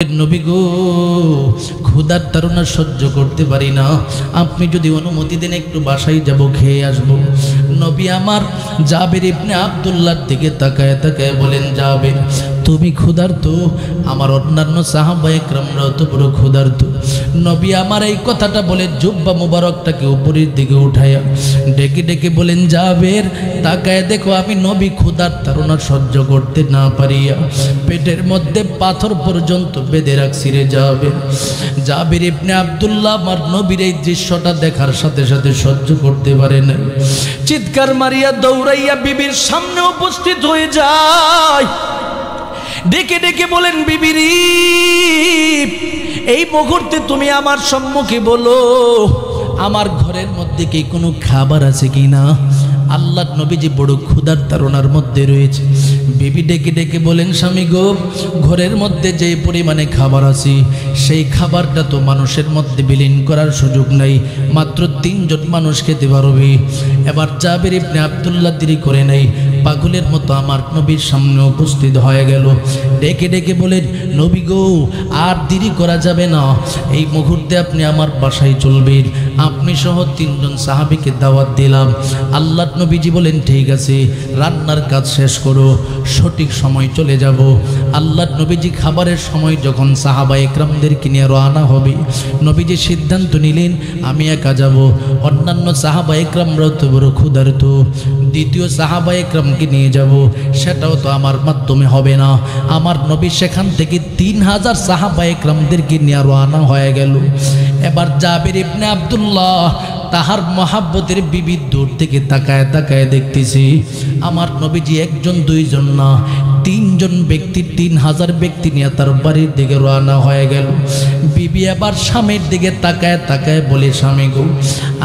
নবী গো, ক্ষুধার তাড়না সহ্য করতে পারি না, আপনি যদি অনুমতি দেন একটু বাসায় যাব, খেয়ে আসবো। নবী আমার জাবের ইবনে আব্দুল্লাহর দিকে তাকায় তাকায় বলেন, জাবের তুমি ক্ষুধার্ত, আমার অন্যান্য সাহাবা একরামরাও তো বড় ক্ষুধার্ত। নবী আমার এই কথাটা বলে জুব্বা মুবারকটাকে উপরের দিকে উঠাইয়া ডেকে ডেকে বলেন, জাবের তাকায় দেখো, আমি নবী ক্ষুধার তাড়না সহ্য করতে না পারিয়া পেটের মধ্যে পাথর পর্যন্ত বেঁধে রাখছি রে জাবের। জাবের ইবনে আব্দুল্লাহ আমার নবীর এই দৃশ্যটা দেখার সাথে সাথে সহ্য করতে পারে না, চিৎকার মারিয়া দৌড়াইয়া বিবির সামনে উপস্থিত হয়ে যায়। ডেকে ডেকে বলেন, বিবিরি এই মুহূর্তে তুমি আমার সম্মুখে বলো, আমার ঘরের মধ্যে কি কোনো খাবার আছে কি না? আল্লাহর নবীজি বড় ক্ষুধার তাড়নার মধ্যে রয়েছে। বিবি ডেকে ডেকে বলেন, স্বামী গো, ঘরের মধ্যে যে পরিমাণে খাবার আছে সেই খাবারটা তো মানুষের মধ্যে বিলীন করার সুযোগ নাই, মাত্র 3 জন মানুষ খেতে পারবে। এবার জাবের ইবনে আব্দুল্লাহ দেরি করে নাই, পাগলের মতো আমার নবীর সামনে উপস্থিত হয়ে গেল। ডেকে ডেকে বলেন, নবী গো, আর দেরি করা যাবে না, এই মুহূর্তে আপনি আমার বাসায় চলবেন, আপনি সহ 3 জন সাহাবীকে দাওয়াত দিলাম। আল্লাহর নবীজি বলেন, ঠিক আছে, রান্নার কাজ শেষ করো, সঠিক সময় চলে যাব। আল্লাহর নবীজি খাবারের সময় যখন সাহাবা একরামদেরকে নিয়ে রওনা হবে, নবীজি সিদ্ধান্ত নিলেন আমি একা যাব, অন্যান্য সাহাবা একরামরাও তো বড় ক্ষুধার্ত, দ্বিতীয় সাহাবা একরামকে নিয়ে যাব, সেটাও তো আমার মাধ্যমে হবে না। আমার নবী সেখান থেকে 3000 সাহাবা একরামদেরকে নিয়ে রওনা হয়ে গেল। এবার জাবের ইবনে আব্দুল্লাহ তাহার মহাব্বতের বিবি দূর থেকে তাকায় তাকায় দেখতেছি, আমার নবীজি 1 জন 2 জন না, 3 জন ব্যক্তি, 3000 ব্যক্তি নিয়ে তার বাড়ির দিকে রওনা হয়ে গেল। বিবি আবার স্বামীর দিকে তাকায় তাকায় বলে, স্বামী গো,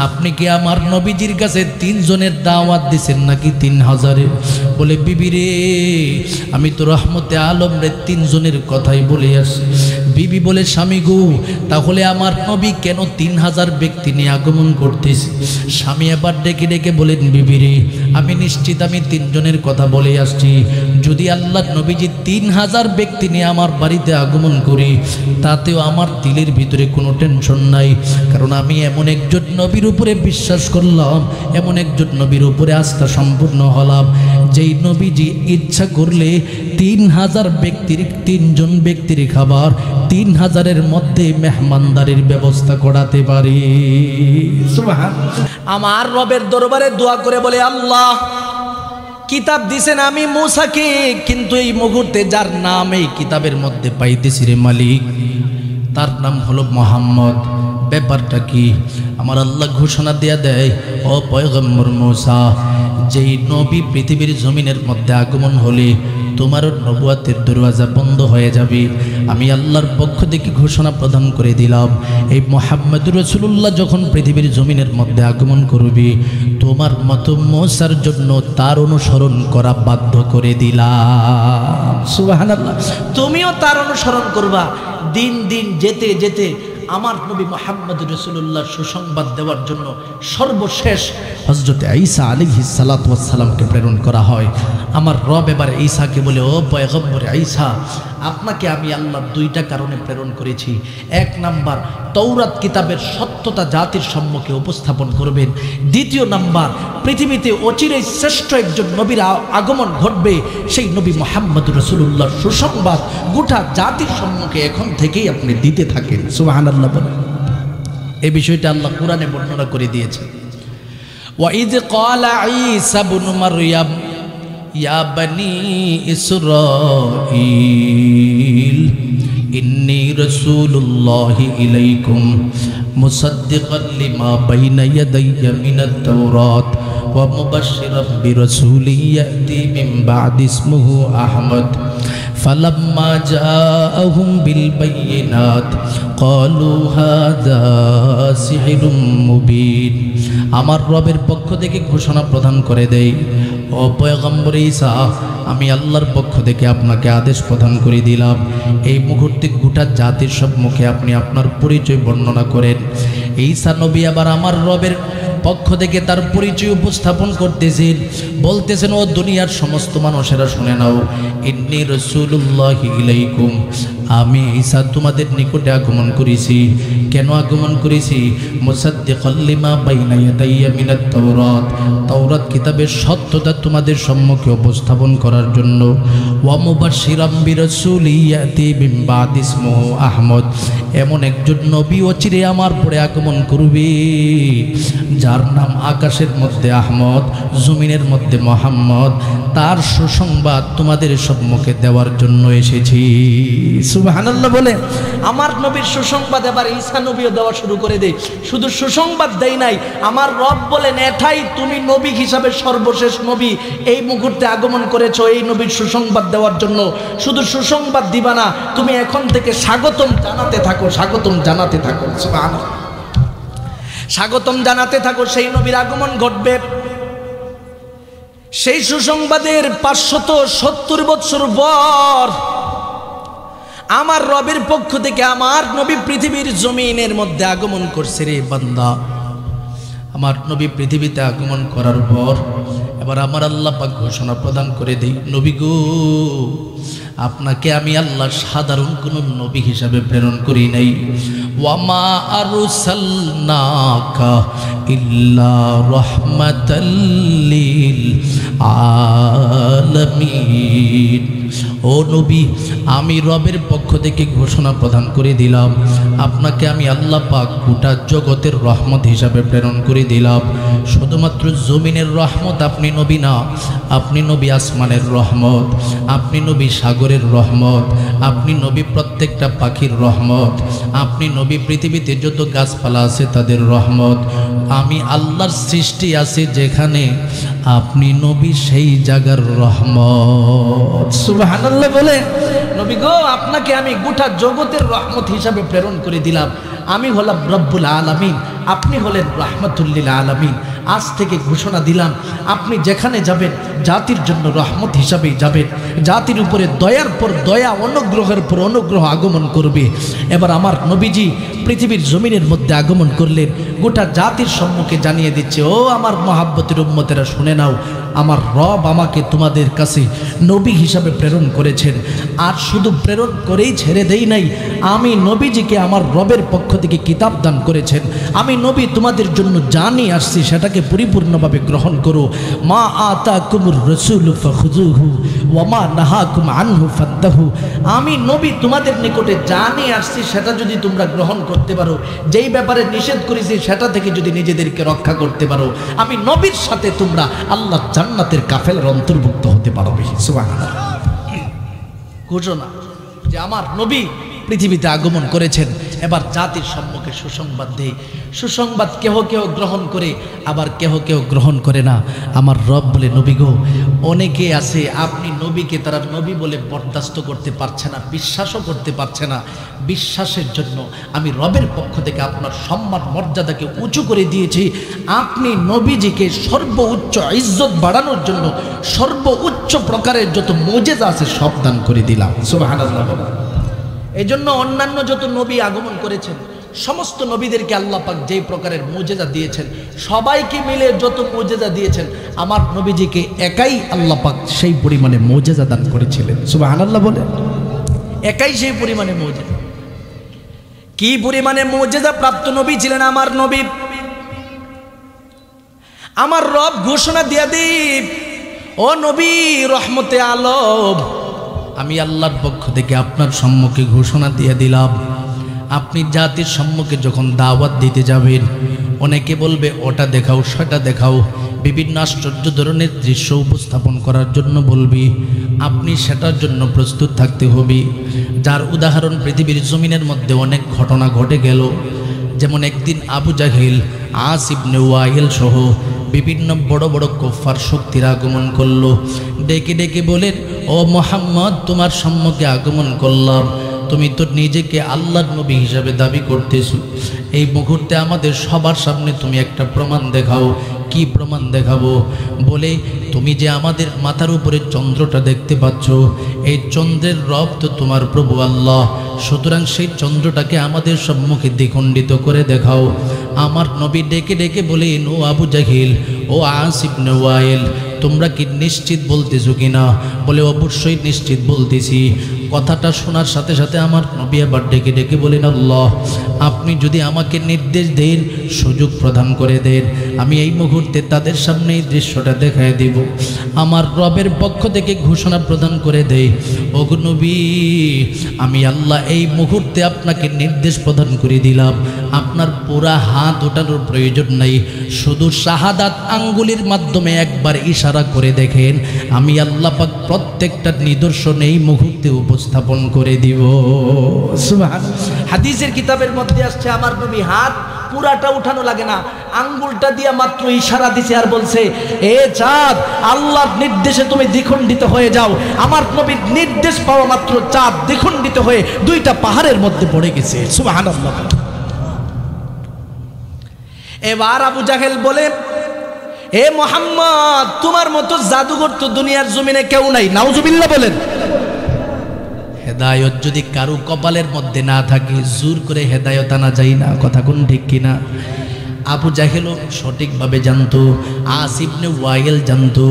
আপনি কি আমার নবীজির কাছে 3 জনের দাওয়াত দিছেন নাকি 3000-এর? বলে, বিবি রে, আমি তো রহমতে আলম রে 3 জনের কথাই বলে আসি। বিবি বলে, স্বামী গো, তাহলে আমার নবী কেন 3000 ব্যক্তি নিয়ে আগমন করতেছে? স্বামী আবার ডেকে ডেকে বলেন, বিবি রে, আমি নিশ্চিত আমি 3 জনের কথা বলে আসছি, যদি আল্লাহ নবীজি 3000 ব্যক্তি নিয়ে আমার বাড়িতে আগমন করি, তাতেও আমার দিলের ভিতরে কোনো টেনশন নাই, কারণ আমি এমন একজন নবীর উপরে বিশ্বাস করলাম, এমন একজন নবীর উপরে আস্থা সম্পূর্ণ হলাম, যেই নবীজি ইচ্ছা করলে 3000 ব্যক্তির 3 জন ব্যক্তির খাবার 3000-এর মধ্যে মেহমানদারির ব্যবস্থা করাতে পারি। আমার রবের দরবারে দোয়া করে বলে, আল্লাহ কিতাব দিছেন আমি মূসাকে, কিন্তু এই মুহূর্তে যার নাম এই কিতাবের মধ্যে পাইতেছি রে মালিক, তার নাম হলো মুহাম্মদ। ব্যাপারটা কি? আমার আল্লাহ ঘোষণা দেয়া দেয়, ও পয়গম্বর মূসা, যেই নবী পৃথিবীর জমিনের মধ্যে আগমন হলে তোমার নবুয়াতের দরওয়াজা বন্ধ হয়ে যাবে। আমি আল্লাহর পক্ষ থেকে ঘোষণা প্রদান করে দিলাম, এই মুহাম্মদুর রাসূলুল্লাহ যখন পৃথিবীর জমিনের মধ্যে আগমন করবে, তোমার মতো মূসার জন্য তার অনুসরণ করা বাধ্য করে দিলাম। সুবহানাল্লাহ, তুমিও তার অনুসরণ করবা। দিন দিন যেতে যেতে আমার নবী মুহাম্মদুর রাসূলুল্লাহ সুসংবাদ দেওয়ার জন্য সর্বশেষ হযরত ঈসা আলাইহিস সালাতু ওয়াস সালামকে প্রেরণ করা হয়। আমার রব এবার ঈসাকে বলে, ও পয়গম্বর ঈসা, আপনাকে আমি আল্লাহ 2টা কারণে প্রেরণ করেছি। 1 নাম্বার, তৌরাত কিতাবের সত্যতা জাতির সম্মুখে উপস্থাপন করবেন। 2 নাম্বার, পৃথিবীতে অচিরেই শ্রেষ্ঠ একজন নবীর আগমন ঘটবে, সেই নবী মুহাম্মদুর রাসূলুল্লাহর সুসংবাদ গোটা জাতির সম্মুখে এখন থেকেই আপনি দিতে থাকেন। সুবহানাল্লাহ বলেন। এই বিষয়টা আল্লাহ কোরআনে বর্ণনা করে দিয়েছে। ওয়াইদ ক্বালা ঈসা ইবনু মারইয়াম ইয়া বনি ইসরাঈল ইন্নী রাসূলুল্লাহি ইলাইকুম মুসাদ্দিকান লিমা বাইনা ইয়াদাইয়া মিনাত তাওরাত ওয়া মুবাশশিরান বিরাসূলিন ইয়াতি মিন বা'দি ইসমুহু আহমদ ফালাম্মা জাআহুম বিল বায়িনাত ক্বালু হাযা সিহরুম মুবিন। আমার রবের পক্ষ থেকে ঘোষণা প্রদান করে দেই, ও পয়গম্বর ঈসা, আমি আল্লাহর পক্ষ থেকে আপনাকে আদেশ প্রদান করে দিলাম, এই মুহূর্তে গোটা জাতির সম্মুখে আপনি আপনার পরিচয় বর্ণনা করেন। ঈসা নবী আবার আমার রবের পক্ষ থেকে তার পরিচয় উপস্থাপন করতেছেন, বলতেছেন, ও দুনিয়ার সমস্ত মানুষেরা শুনে নাও, ইন্নী রাসূলুল্লাহি ইলাইকুম, আমি ঈসা তোমাদের নিকটে আগমন করেছি। কেন আগমন করেছি? মুসাদ্দিকাল লিমা বাইনা ইয়াদাইয়া মিনাত তাওরাত, তাওরাত কিতাবের সত্যতা তোমাদের সম্মুখে উপস্থাপন করার জন্য। ওয়া মুবাশশিরাম বিরাসূলি ইয়াতি মিন বাদি ইসমুহু আহমদ, এমন একজন নবী অচিরে আমার পরে আগমন করবে যার নাম আকাশের মধ্যে আহমদ, জমিনের মধ্যে মোহাম্মদ। তার সুসংবাদ তোমাদের সম্মুখে দেওয়ার জন্য এসেছি। সুবহানাল্লাহ বলে আমার নবীর সুসংবাদ এবার ঈসা নবীও দেওয়া শুরু করে দেয়। শুধু সুসংবাদ দেয় নাই, আমার রব বলেন এটাই তুমি নবী হিসাবে সর্বশেষ নবী এই মুহূর্তে আগমন করেছো এই নবীর সুসংবাদ দেওয়ার জন্য। শুধু সুসংবাদ দিবা না, তুমি এখন থেকে স্বাগতম জানাতে থাকো, স্বাগতম জানাতে থাকো। সুবহানাল্লাহ, স্বাগতম জানাতে থাকো। সেই নবীর আগমন ঘটবে। সেই সুসংবাদের 570 বছর পর আমার রবের পক্ষ থেকে আমার নবী পৃথিবীর জমিনের মধ্যে আগমন করছে। রে বান্দা, আমার নবী পৃথিবীতে আগমন করার পর এবার আমার আল্লাহ পাক ঘোষণা প্রদান করে দেই, নবী গো, আপনাকে আমি আল্লাহ সাধারণ কোনো নবী হিসাবে প্রেরণ করি নাই। ওয়ামা আরসালনাকা ইল্লা রাহমাতাল লিল আলামিন। ও নবী, আমি রবের পক্ষ থেকে ঘোষণা প্রদান করে দিলাম, আপনাকে আমি আল্লাহ পাক গোটা জগতের রহমত হিসাবে প্রেরণ করে দিলাম। শুধুমাত্র জমিনের রহমত আপনি নবী না, আপনি নবী আসমানের রহমত, আপনি নবী সাগরের রহমত, আপনি নবী প্রত্যেকটা পাখির রহমত, আপনি নবী পৃথিবীতে যত গাছপালা আছে তাদের রহমত। আমি আল্লাহর সৃষ্টি আছে যেখানে, আপনি নবী সেই জায়গার রহমত। সুবহানাল্লাহ বলে নবী গো, আপনাকে আমি গোটা জগতের রহমত হিসাবে প্রেরণ করে দিলাম। আমি হলাম রব্বুল আলামিন, আপনি হলেন রাহমাতুল লিল আলামিন। আজ থেকে ঘোষণা দিলাম, আপনি যেখানে যাবেন জাতির জন্য রহমত হিসাবেই যাবেন। জাতির উপরে দয়ার পর দয়া, অনুগ্রহের পর অনুগ্রহ আগমন করবে। এবার আমার নবীজি পৃথিবীর জমিনের মধ্যে আগমন করলেন, গোটা জাতির সম্মুখে জানিয়ে দিচ্ছে, ও আমার মহাব্বতের উম্মতেরা শুনে নাও, আমার রব আমাকে তোমাদের কাছে নবী হিসাবে প্রেরণ করেছেন। আর শুধু প্রেরণ করেই ছেড়ে দেই নাই, আমি নবীজিকে আমার রবের পক্ষ থেকে কিতাব দান করেছেন। আমি নবী তোমাদের জন্য জানি আসছি, সেটাকে পরিপূর্ণভাবে গ্রহণ করো। মা আতাকুমুর রাসূলু ফাখুযুহু ওয়া মা নাহাকুম আনহু ফান্তাহু। আমি নবী তোমাদের নিকটে জানি আসছি, সেটা যদি তোমরা গ্রহণ করতে পারো, যেই ব্যাপারে নিষেধ করেছি সেটা থেকে যদি নিজেদেরকে রক্ষা করতে পারো, আমি নবীর সাথে তোমরা আল্লাহ জান্নাতের কাফেলার অন্তর্ভুক্ত হতে পারবে। সুবহানাল্লাহ, ঘোষণা যে আমার নবী পৃথিবীতে আগমন করেছেন। এবার জাতির সম্মুখে সুসংবাদ দেয়। সুসংবাদ কেহ কেহ গ্রহণ করে, আবার কেহ কেহ গ্রহণ করে না। আমার রব বলে, নবী গো, অনেকে আছে আপনি নবীকে তারা নবী বলে বরদাস্ত করতে পারছে না, বিশ্বাসও করতে পারছে না। বিশ্বাসের জন্য আমি রবের পক্ষ থেকে আপনার সম্মান মর্যাদাকে উঁচু করে দিয়েছি। আপনি নবীজিকে সর্বোচ্চ ইজ্জত বাড়ানোর জন্য সর্বোচ্চ প্রকারের যত মুজিজা আছে সব দান করে দিলাম। সুবহানাল্লাহ। এই জন্য অন্যান্য যত নবী আগমন করেছেন, সমস্ত নবীদেরকে আল্লাহ পাক যেই প্রকারের মুজিজা দিয়েছেন, সবাইকে মিলে যত মুজিজা দিয়েছেন, আমার নবীজিকে একাই আল্লাহ পাক সেই পরিমাণে মুজিজা দান করেছিলেন। সুবহানাল্লাহ বলে, একাই সেই পরিমাণে মুজিজা। কি পরিমাণে মুজিজা প্রাপ্ত নবী ছিলেন আমার নবী? আমার রব ঘোষণা দিয়া দিই, ও নবী রহমতে আলম, আমি আল্লাহর পক্ষ থেকে আপনার সম্মুখে ঘোষণা দিয়ে দিলাম, আপনি জাতির সম্মুখে যখন দাওয়াত দিতে যাবেন, অনেকে বলবে ওটা দেখাও সেটা দেখাও, বিভিন্ন আশ্চর্য ধরনের দৃশ্য উপস্থাপন করার জন্য বলবি, আপনি সেটার জন্য প্রস্তুত থাকতে হবে। যার উদাহরণ পৃথিবীর জমিনের মধ্যে অনেক ঘটনা ঘটে গেল। যেমন একদিন আবু জাহিল, আস ইবনে ওয়াইল সহ বিভিন্ন বড় বড় কুফার শক্তির আগমন করলো। ডেকে ডেকে বলেন, ও মুহাম্মদ, তোমার সম্মুখে আগমন করলাম, তুমি তো নিজেকে আল্লাহর নবী হিসাবে দাবি করতেছো, এই মুহূর্তে আমাদের সবার সামনে তুমি একটা প্রমাণ দেখাও। কি প্রমাণ দেখাবো? বলে, তুমি যে আমাদের মাথার উপরে চন্দ্রটা দেখতে পাচ্ছ, এই চন্দ্রের রব তো তোমার প্রভু আল্লাহ, সুতরাং সেই চন্দ্রটাকে আমাদের সম্মুখে দ্বিখণ্ডিত করে দেখাও। আমার নবী ডেকে ডেকে বলেন, ও আবু জাহিল, ও আস ইবনে ওয়াইল, তোমরা কি নিশ্চিত বলতেছো কিনা? বলে, অবশ্যই নিশ্চিত বলতেছি। কথাটা শোনার সাথে সাথে আমার নবী আবার ডেকে ডেকে বলেন, আল্লাহ আপনি যদি আমাকে নির্দেশ দেন, সুযোগ প্রদান করে দেন, আমি এই মুহূর্তে তাদের সামনে এই দৃশ্যটা দেখায় দিব। আমার রবের পক্ষ থেকে ঘোষণা প্রদান করে দেয়, ওগো নবী আমি আল্লাহ এই মুহূর্তে আপনাকে নির্দেশ প্রদান করে দিলাম, আপনার পুরা হাত ওঠানোর প্রয়োজন নাই, শুধু শাহাদাত আঙ্গুলির মাধ্যমে একবার ইশারা করে দেখেন, আমি আল্লাহ পাক প্রত্যেকটা নিদর্শন এই মুহূর্তে উপস্থাপন করে দিব। সুবহানাল্লাহ। হাদিসের কিতাবের মধ্যে আসছে আমার নবী হাত পুরাটা উঠানো লাগে না, আঙ্গুলটা দিয়ে মাত্র ইশারা দিছে আর বলছে, এ চাঁদ আল্লাহর নির্দেশে তুমি দ্বিখণ্ডিত হয়ে যাও। আমার নবীর নির্দেশ পাওয়া মাত্র চাঁদ দ্বিখণ্ডিত হয়ে দুইটা পাহাড়ের মধ্যে পড়ে গেছে। সুবহানাল্লাহ। এবার আবু জাহেল বলে, এ মুহাম্মদ তোমার মতো জাদুঘর তো দুনিয়ার জমিনে কেউ নাই। নাউজুবিল্লাহ বলেন। হেদায়ত যদি কারো কপালের মধ্যে না থাকে, জোর করে হেদায়ত আনা যায় না। কথা কোন ঠিক কিনা? আবু জাহেলও সঠিকভাবে জানতো, আস ইবনে ওয়াইল জানতো,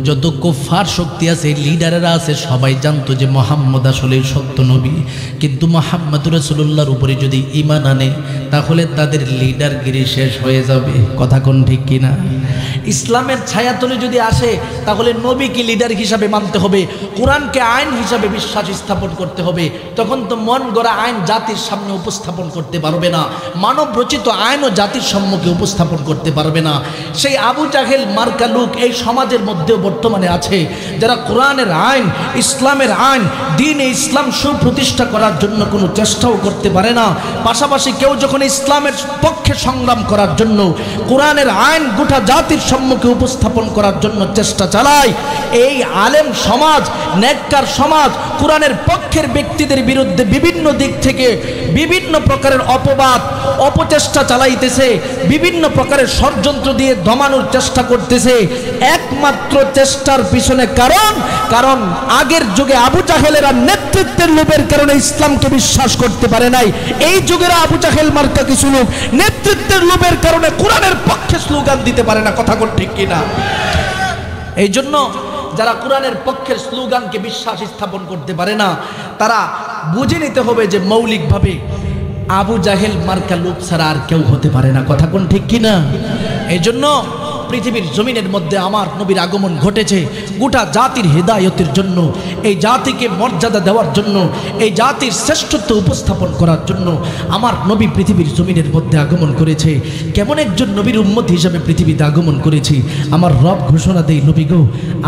যত কুফার শক্তি আছে, লিডারেরা আছে, সবাই জানতো যে মুহাম্মদ আসলে সত্য নবী। কিন্তু মুহাম্মদুর রাসূলুল্লাহর উপরে যদি ঈমান আনে, তাহলে তাদের লিডারগিরি শেষ হয়ে যাবে। কথা কোন ঠিক কিনা? ইসলামের ছায়াতলে যদি আসে, তাহলে নবীকে লিডার হিসাবে মানতে হবে, কোরআনকে আইন হিসাবে বিশ্বাস স্থাপন করতে হবে। তখন তো মন গড়া আইন জাতির সামনে উপস্থাপন করতে পারবে না, মানব রচিত আইনও জাতির সম্মুখে উপস্থাপন করতে পারবে না। সেই আবু জাহেল মার্কা লোক এই সমাজের মধ্যেও বর্তমানে আছে, যারা কোরআনের আইন, ইসলামের আইন, দ্বীনে ইসলাম সুপ্রতিষ্ঠা করার জন্য কোনো চেষ্টাও করতে পারে না। পাশাপাশি কেউ যখন ইসলামের পক্ষে সংগ্রাম করার জন্য, কোরআনের আইন গোটা জাতির সম্মুখে উপস্থাপন করার জন্য চেষ্টা চালায়, এই আলেম সমাজ, নেককার সমাজ কোরআনের পক্ষের ব্যক্তিদের বিরুদ্ধে বিভিন্ন দিক থেকে বিভিন্ন প্রকারের অপবাদ, অপচেষ্টা চালাইতেছে, বিভিন্ন প্রকারের ষড়যন্ত্র দিয়ে দমানোর চেষ্টা করতেছে। একমাত্র চেষ্টার পিছনে কারণ আগের যুগে আবু জাহেলেরা নেতৃত্বের লোভের কারণে ইসলামকে বিশ্বাস করতে পারে নাই। এই যুগের আবু জাহেল মার্কা কিছু লোক নেতৃত্বের লোভের কারণে কোরআনের পক্ষে স্লোগান দিতে পারে না। কথা কোন ঠিক কিনা? এই জন্য যারা কোরআনের পক্ষের স্লোগানকে বিশ্বাস স্থাপন করতে পারে না, তারা বুঝে নিতে হবে যে মৌলিকভাবে আবু জাহেল মার্কা লোক ছাড়া আর কেউ হতে পারে না। কথা কোন ঠিক কিনা? এই জন্য পৃথিবীর জমিনের মধ্যে আমার নবীর আগমন ঘটেছে গোটা জাতির হেদায়তের জন্য, এই জাতিকে মর্যাদা দেওয়ার জন্য, এই জাতির শ্রেষ্ঠত্ব উপস্থাপন করার জন্য আমার নবী পৃথিবীর জমিনের মধ্যে আগমন করেছে। কেমন একজন নবীর উম্মত হিসাবে পৃথিবীতে আগমন করেছি, আমার রব ঘোষণা দেই, নবী গো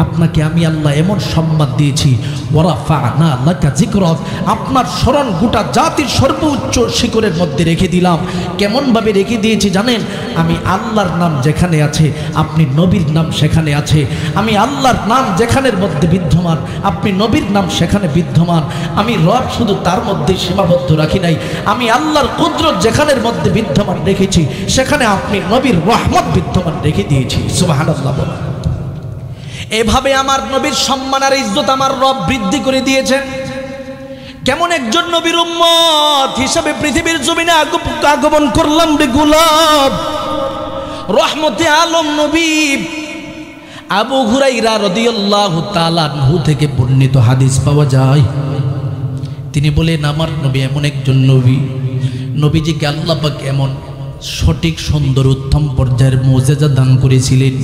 আপনাকে আমি আল্লাহ এমন সম্মান দিয়েছি, ওয়ারাফা'না লাকা যিকরাক, আপনার স্মরণ গোটা জাতির সর্বোচ্চ শিখরের মধ্যে রেখে দিলাম। কেমনভাবে রেখে দিয়েছি জানেন? আমি আল্লাহর নাম যেখানে আছে, আপনি নবীর নাম সেখানে আছে। আমি আল্লাহর নাম যেখানের মধ্যে বিদ্যমান, আপনি নবীর নাম সেখানে বিদ্যমান। আমি রব শুধু তার মধ্যে সীমাবদ্ধ রাখি নাই, আমি আল্লাহর কুদরত যেখানের মধ্যে বিদ্যমান রেখেছি, সেখানে আপনি নবীর রহমত বিদ্যমান রেখে দিয়েছি। সুবহানাল্লাহ বলেন। এভাবে আমার নবীর সম্মান আর ইজ্জত আমার রব বৃদ্ধি করে দিয়েছেন। কেমন একজন নবীর উম্মত হিসাবে পৃথিবীর জমিনে আগমন করলাম রে গোলাপ, রহমতে আলম নবী। আবু হুরায়রা রাদিয়াল্লাহু তাআলা আনহু থেকে বর্ণিত হাদিস পাওয়া যায়, তিনি বলেন আমার নবী এমন একজন নবী, নবীজিকে আল্লাহ পাক এমন সঠিক সুন্দর উত্তম পর্যায়ের মুজিজা দান করেছিলেন।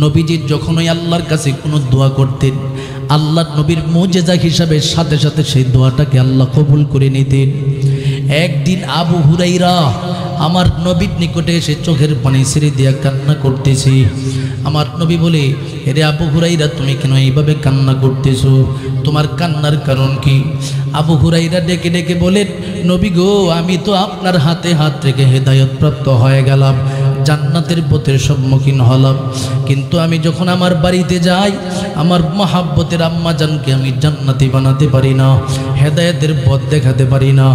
নবীজি যখনই আল্লাহর কাছে কোনো দোয়া করতেন, আল্লাহ নবীর মুজিজা হিসাবে সাথে সাথে সেই দোয়াটাকে আল্লাহ কবুল করে নিতেন। একদিন আবু হুরায়রা আমার নবীর নিকটে এসে চোখের পানি ছেড়ে দিয়া কান্না করতেছে। আমার নবী বলে, এরে আবু হুরায়রা তুমি কেন এইভাবে কান্না করতেছো, তোমার কান্নার কারণ কি? আবু হুরায়রা ডেকে ডেকে বলেন, নবী গো আমি তো আপনার হাতে হাত রেখে হেদায়ত প্রাপ্ত হয়ে গেলাম, জান্নাতের পথের সম্মুখীন হলাম, কিন্তু আমি যখন আমার বাড়িতে যাই আমার মহাব্বতের আম্মা জানকে আমি জান্নাতি বানাতে পারি না, হেদায়েতের পথ দেখাতে পারি না।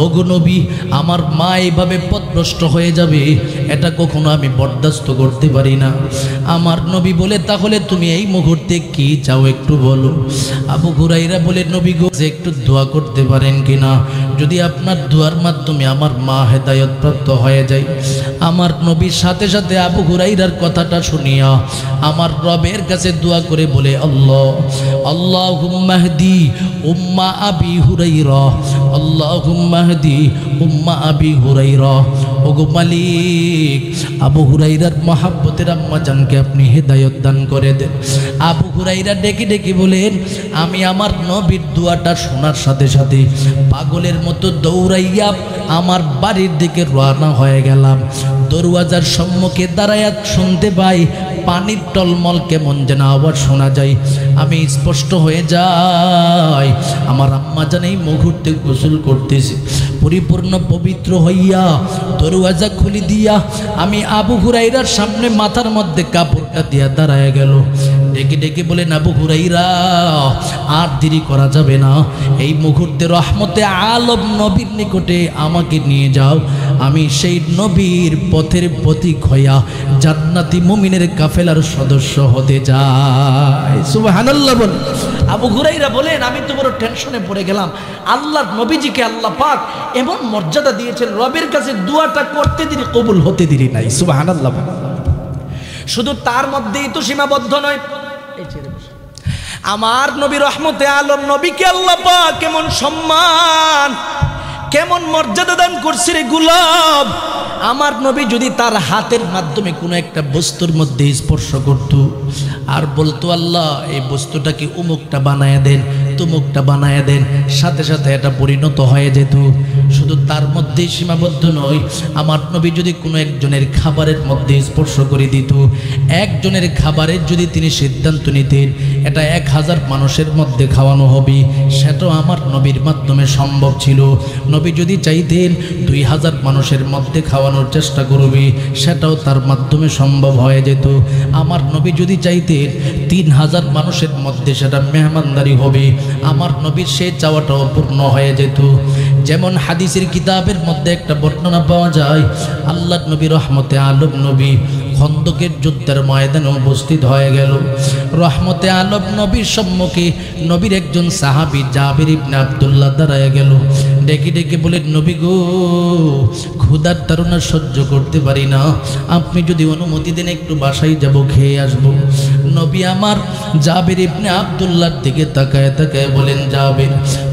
ওগো নবী আমার মা এইভাবে পথভ্রষ্ট হয়ে যাবে, এটা কখনো আমি বরদাস্ত করতে পারি না। আমার নবী বলে, তাহলে তুমি এই মুহূর্তে কি চাও একটু বলো। আবু হুরায়রা বলে, নবী গো একটু দোয়া করতে পারেন কিনা, যদি আপনার দোয়ার মাধ্যমে আমার মা হেদায়েত প্রাপ্ত হয়ে যায়। আমার নবী সাথে সাথে আবু হুরাইরার কথাটা শুনিয়া আমার রবের কাছে দোয়া করে বলে আল্লাহুম্মা হদি উম্মা আবি হুরাইরা, আল্লাহুম্মা হদি উম্মা আবি হুরাইরা। ওগো মালিক, আবু হুরাইরার মহাব্বতের আম্মা জানকে আপনি হেদায়েত দান করে দেন। আবু হুরাইরা ডেকে ডেকে বলেন, আমি আমার নবীর দোয়াটা শোনার সাথে সাথে পাগলের মতো দৌড়াইয়া আমার বাড়ির দিকে রওনা হয়ে গেলাম। দরওয়াজার সম্মুখে দাঁড়াইয়া শুনতে পাই পানির টলমল কেমন যেন আবার শোনা যায়। আমি স্পষ্ট হয়ে যাই আমার আম্মা জান এই মুহূর্তে গোসল করতেছে। পরিপূর্ণ পবিত্র হইয়া দরওয়াজা খুলি দিয়া আমি আবু হুরাইরার সামনে মাথার মধ্যে কাপড়টা দিয়া দাঁড়ায় গেল। ডেকে ডেকে বলেন, আবু হুরাইরা আর দেরি করা যাবে না, এই মুহূর্তে রহমতে আলম নবীর নিকটে আমাকে নিয়ে যাও। আমি সেই নবীর পথের প্রতীক হইয়া জান্নাতি মুমিনের কাফেলার সদস্য হতে যাই। সুবহানাল্লাহ বল। আবু হুরাইরা বলেন, আমি তো বড় টেনশনে পড়ে গেলাম। আল্লাহর নবীজিকে আল্লাহ পাক এমন মর্যাদা দিয়েছেন, রবের কাছে দোয়াটা করতে দেরি কবুল হতে দেরি নাই। সুবহানাল্লাহ। শুধু তার মধ্যেই তো সীমাবদ্ধ নয়, আমার নবী রহমতে আলম নবীকে আল্লাহ পাক কেমন সম্মান কেমন মর্যাদা দান করছে রে গোলাম। আমার নবী যদি তার হাতের মাধ্যমে কোনো একটা বস্তুর মধ্যে স্পর্শ করত আর বলতো, আল্লাহ এই বস্তুটাকে উমুকটা বানায় দেন, তুমুকটা বানায় দেন, সাথে সাথে এটা পরিণত হয়ে যেত। শুধু তার মধ্যেই সীমাবদ্ধ নয়, আমার নবী যদি কোনো একজনের খাবারের মধ্যে স্পর্শ করে দিত, একজনের খাবারের যদি তিনি সিদ্ধান্ত নিতেন এটা 1000 মানুষের মধ্যে খাওয়ানো হবে, সেটাও আমার নবীর মাধ্যমে সম্ভব ছিল। নবী যদি চাইতেন 2000 মানুষের মধ্যে খাওয়ানোর চেষ্টা করবে, সেটাও তার মাধ্যমে সম্ভব হয়ে যেত। আমার নবী যদি চাইতেন 3000 মানুষের মধ্যে সেটা মেহমানদারি হবে, আমার নবীর সেই চাওয়াটাও পূর্ণ হয়ে যেত। যেমন হাদিসের কিতাবের মধ্যে একটা বর্ণনা পাওয়া যায়, আল্লাহ নবী রহমতে আলম নবী খন্দকের যুদ্ধের ময়দানে উপস্থিত হয়ে গেল। রহমতে আলম নবীর সম্মুখে নবীর একজন সাহাবী জাবির ইবনে আব্দুল্লাহ দাঁড়ায় গেল। ডেকে ডেকে বলেন, নবী গো, ক্ষুধার তাড়না সহ্য করতে পারি না, আপনি যদি অনুমতি দেন একটু বাসায় যাব, খেয়ে আসব। নবী আমার জাবির ইবনে আব্দুল্লাহর দিকে তাকায় তাকায় বলেন, জাবির